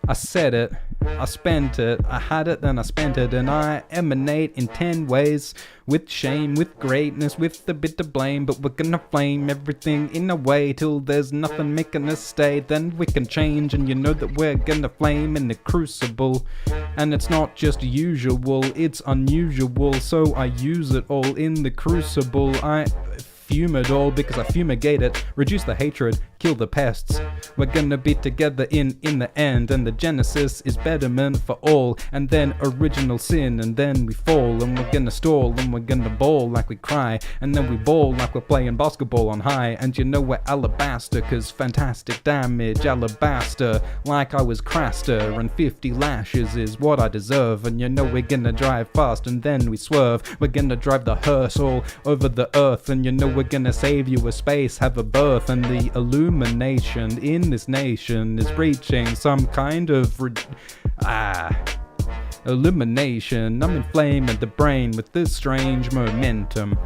I said it, I spent it, I had it, then I spent it, and I emanate in 10 ways, with shame, with greatness, with a bit of blame, but we're gonna flame everything in a way till there's nothing making us stay, then we can change, and you know that we're gonna flame in the crucible, and it's not just usual, it's unusual, so I use it all in the crucible. I fume it all because I fumigate it, reduce the hatred, kill the pests. We're gonna be together in the end, and the genesis is betterment for all, and then original sin, and then we fall, and we're gonna stall, and we're gonna bawl like we cry, and then we ball like we're playing basketball on high. And you know we're alabaster cause fantastic damage, alabaster like I was Craster, and 50 lashes is what I deserve. And you know we're gonna drive fast and then we swerve, we're gonna drive the hearse all over the earth, and you know we're gonna save you a space, have a birth, and the illumination in this nation is reaching some kind of illumination. I'm inflaming the brain with this strange momentum,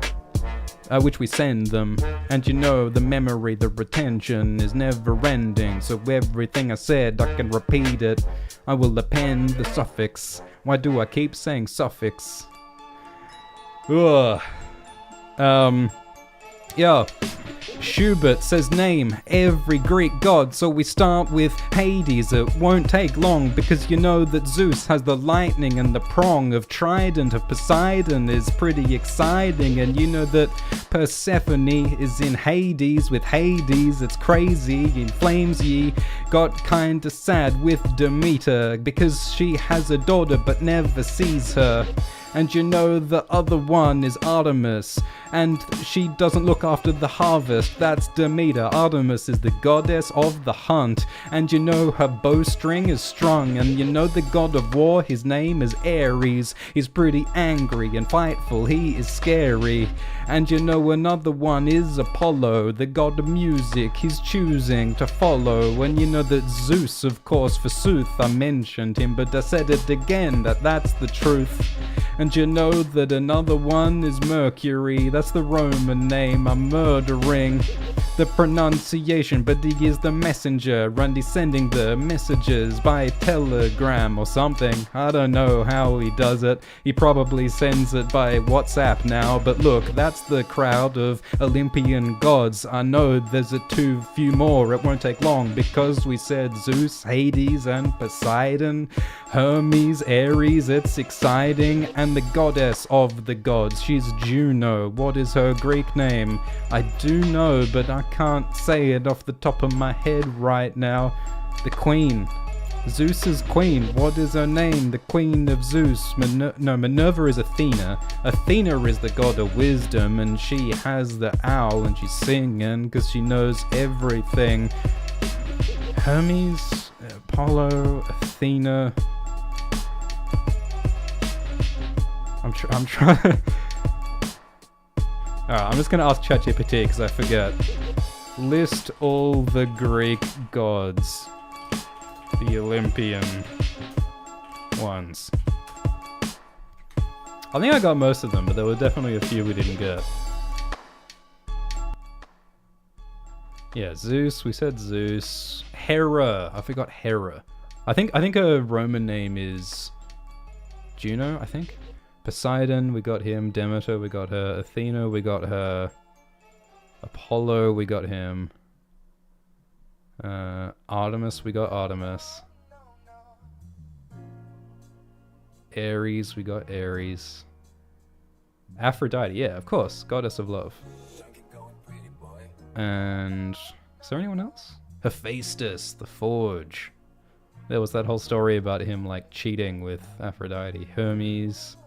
which we send them, and you know the memory, the retention is never ending, so everything I said I can repeat it. I will append the suffix. Why do I keep saying suffix? Ugh. Yeah, Schubert says name every Greek god, so we start with Hades. It won't take long because you know that Zeus has the lightning, and the prong of trident of Poseidon is pretty exciting, and you know that Persephone is in Hades with Hades. It's crazy, in flames ye got kinda sad with Demeter because she has a daughter but never sees her. And you know the other one is Artemis, and she doesn't look after the harvest. That's Demeter. Artemis is the goddess of the hunt, and you know her bowstring is strung. And you know the god of war, his name is Ares. He's pretty angry and fightful, he is scary. And you know another one is Apollo, the god of music, he's choosing to follow. And you know that Zeus, of course, forsooth, I mentioned him, but I said it again, that's the truth. And you know that another one is Mercury, that's the Roman name I'm murdering. The pronunciation, but he is the messenger, and he's sending the messages by telegram or something. I don't know how he does it. He probably sends it by WhatsApp now, but look, that's the crowd of Olympian gods. I know there's too few more, it won't take long, because we said Zeus, Hades, and Poseidon, Hermes, Ares, it's exciting, and the goddess of the gods, she's Juno. What is her Greek name? I do know, but I can't say it off the top of my head right now. The queen. Zeus's queen. What is her name? The queen of Zeus. Minerva is Athena. Athena is the god of wisdom, and she has the owl, and she's singing because she knows everything. Hermes, Apollo, Athena. I'm trying. Alright, I'm just gonna ask ChatGPT because I forget. List all the Greek gods. The Olympian ones. I think I got most of them, but there were definitely a few we didn't get. Yeah, Zeus, we said Zeus. Hera, I forgot Hera. I think her Roman name is Juno, I think. Poseidon, we got him. Demeter, we got her. Athena, we got her. Apollo, we got him. Artemis, we got Artemis. Ares, we got Ares. Aphrodite, yeah, of course, goddess of love. And is there anyone else? Hephaestus, the Forge. There was that whole story about him like cheating with Aphrodite. Hermes.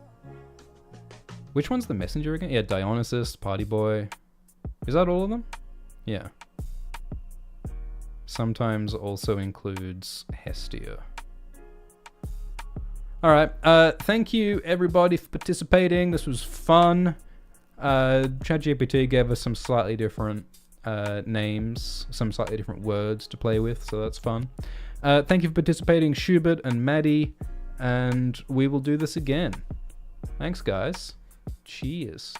Which one's the messenger again? Yeah, Dionysus, Party Boy. Is that all of them? Yeah. Sometimes also includes Hestia. Alright, thank you everybody for participating. This was fun. ChatGPT gave us some slightly different names, some slightly different words to play with, so that's fun. Thank you for participating, Schubert and Maddie, and we will do this again. Thanks, guys. Cheers.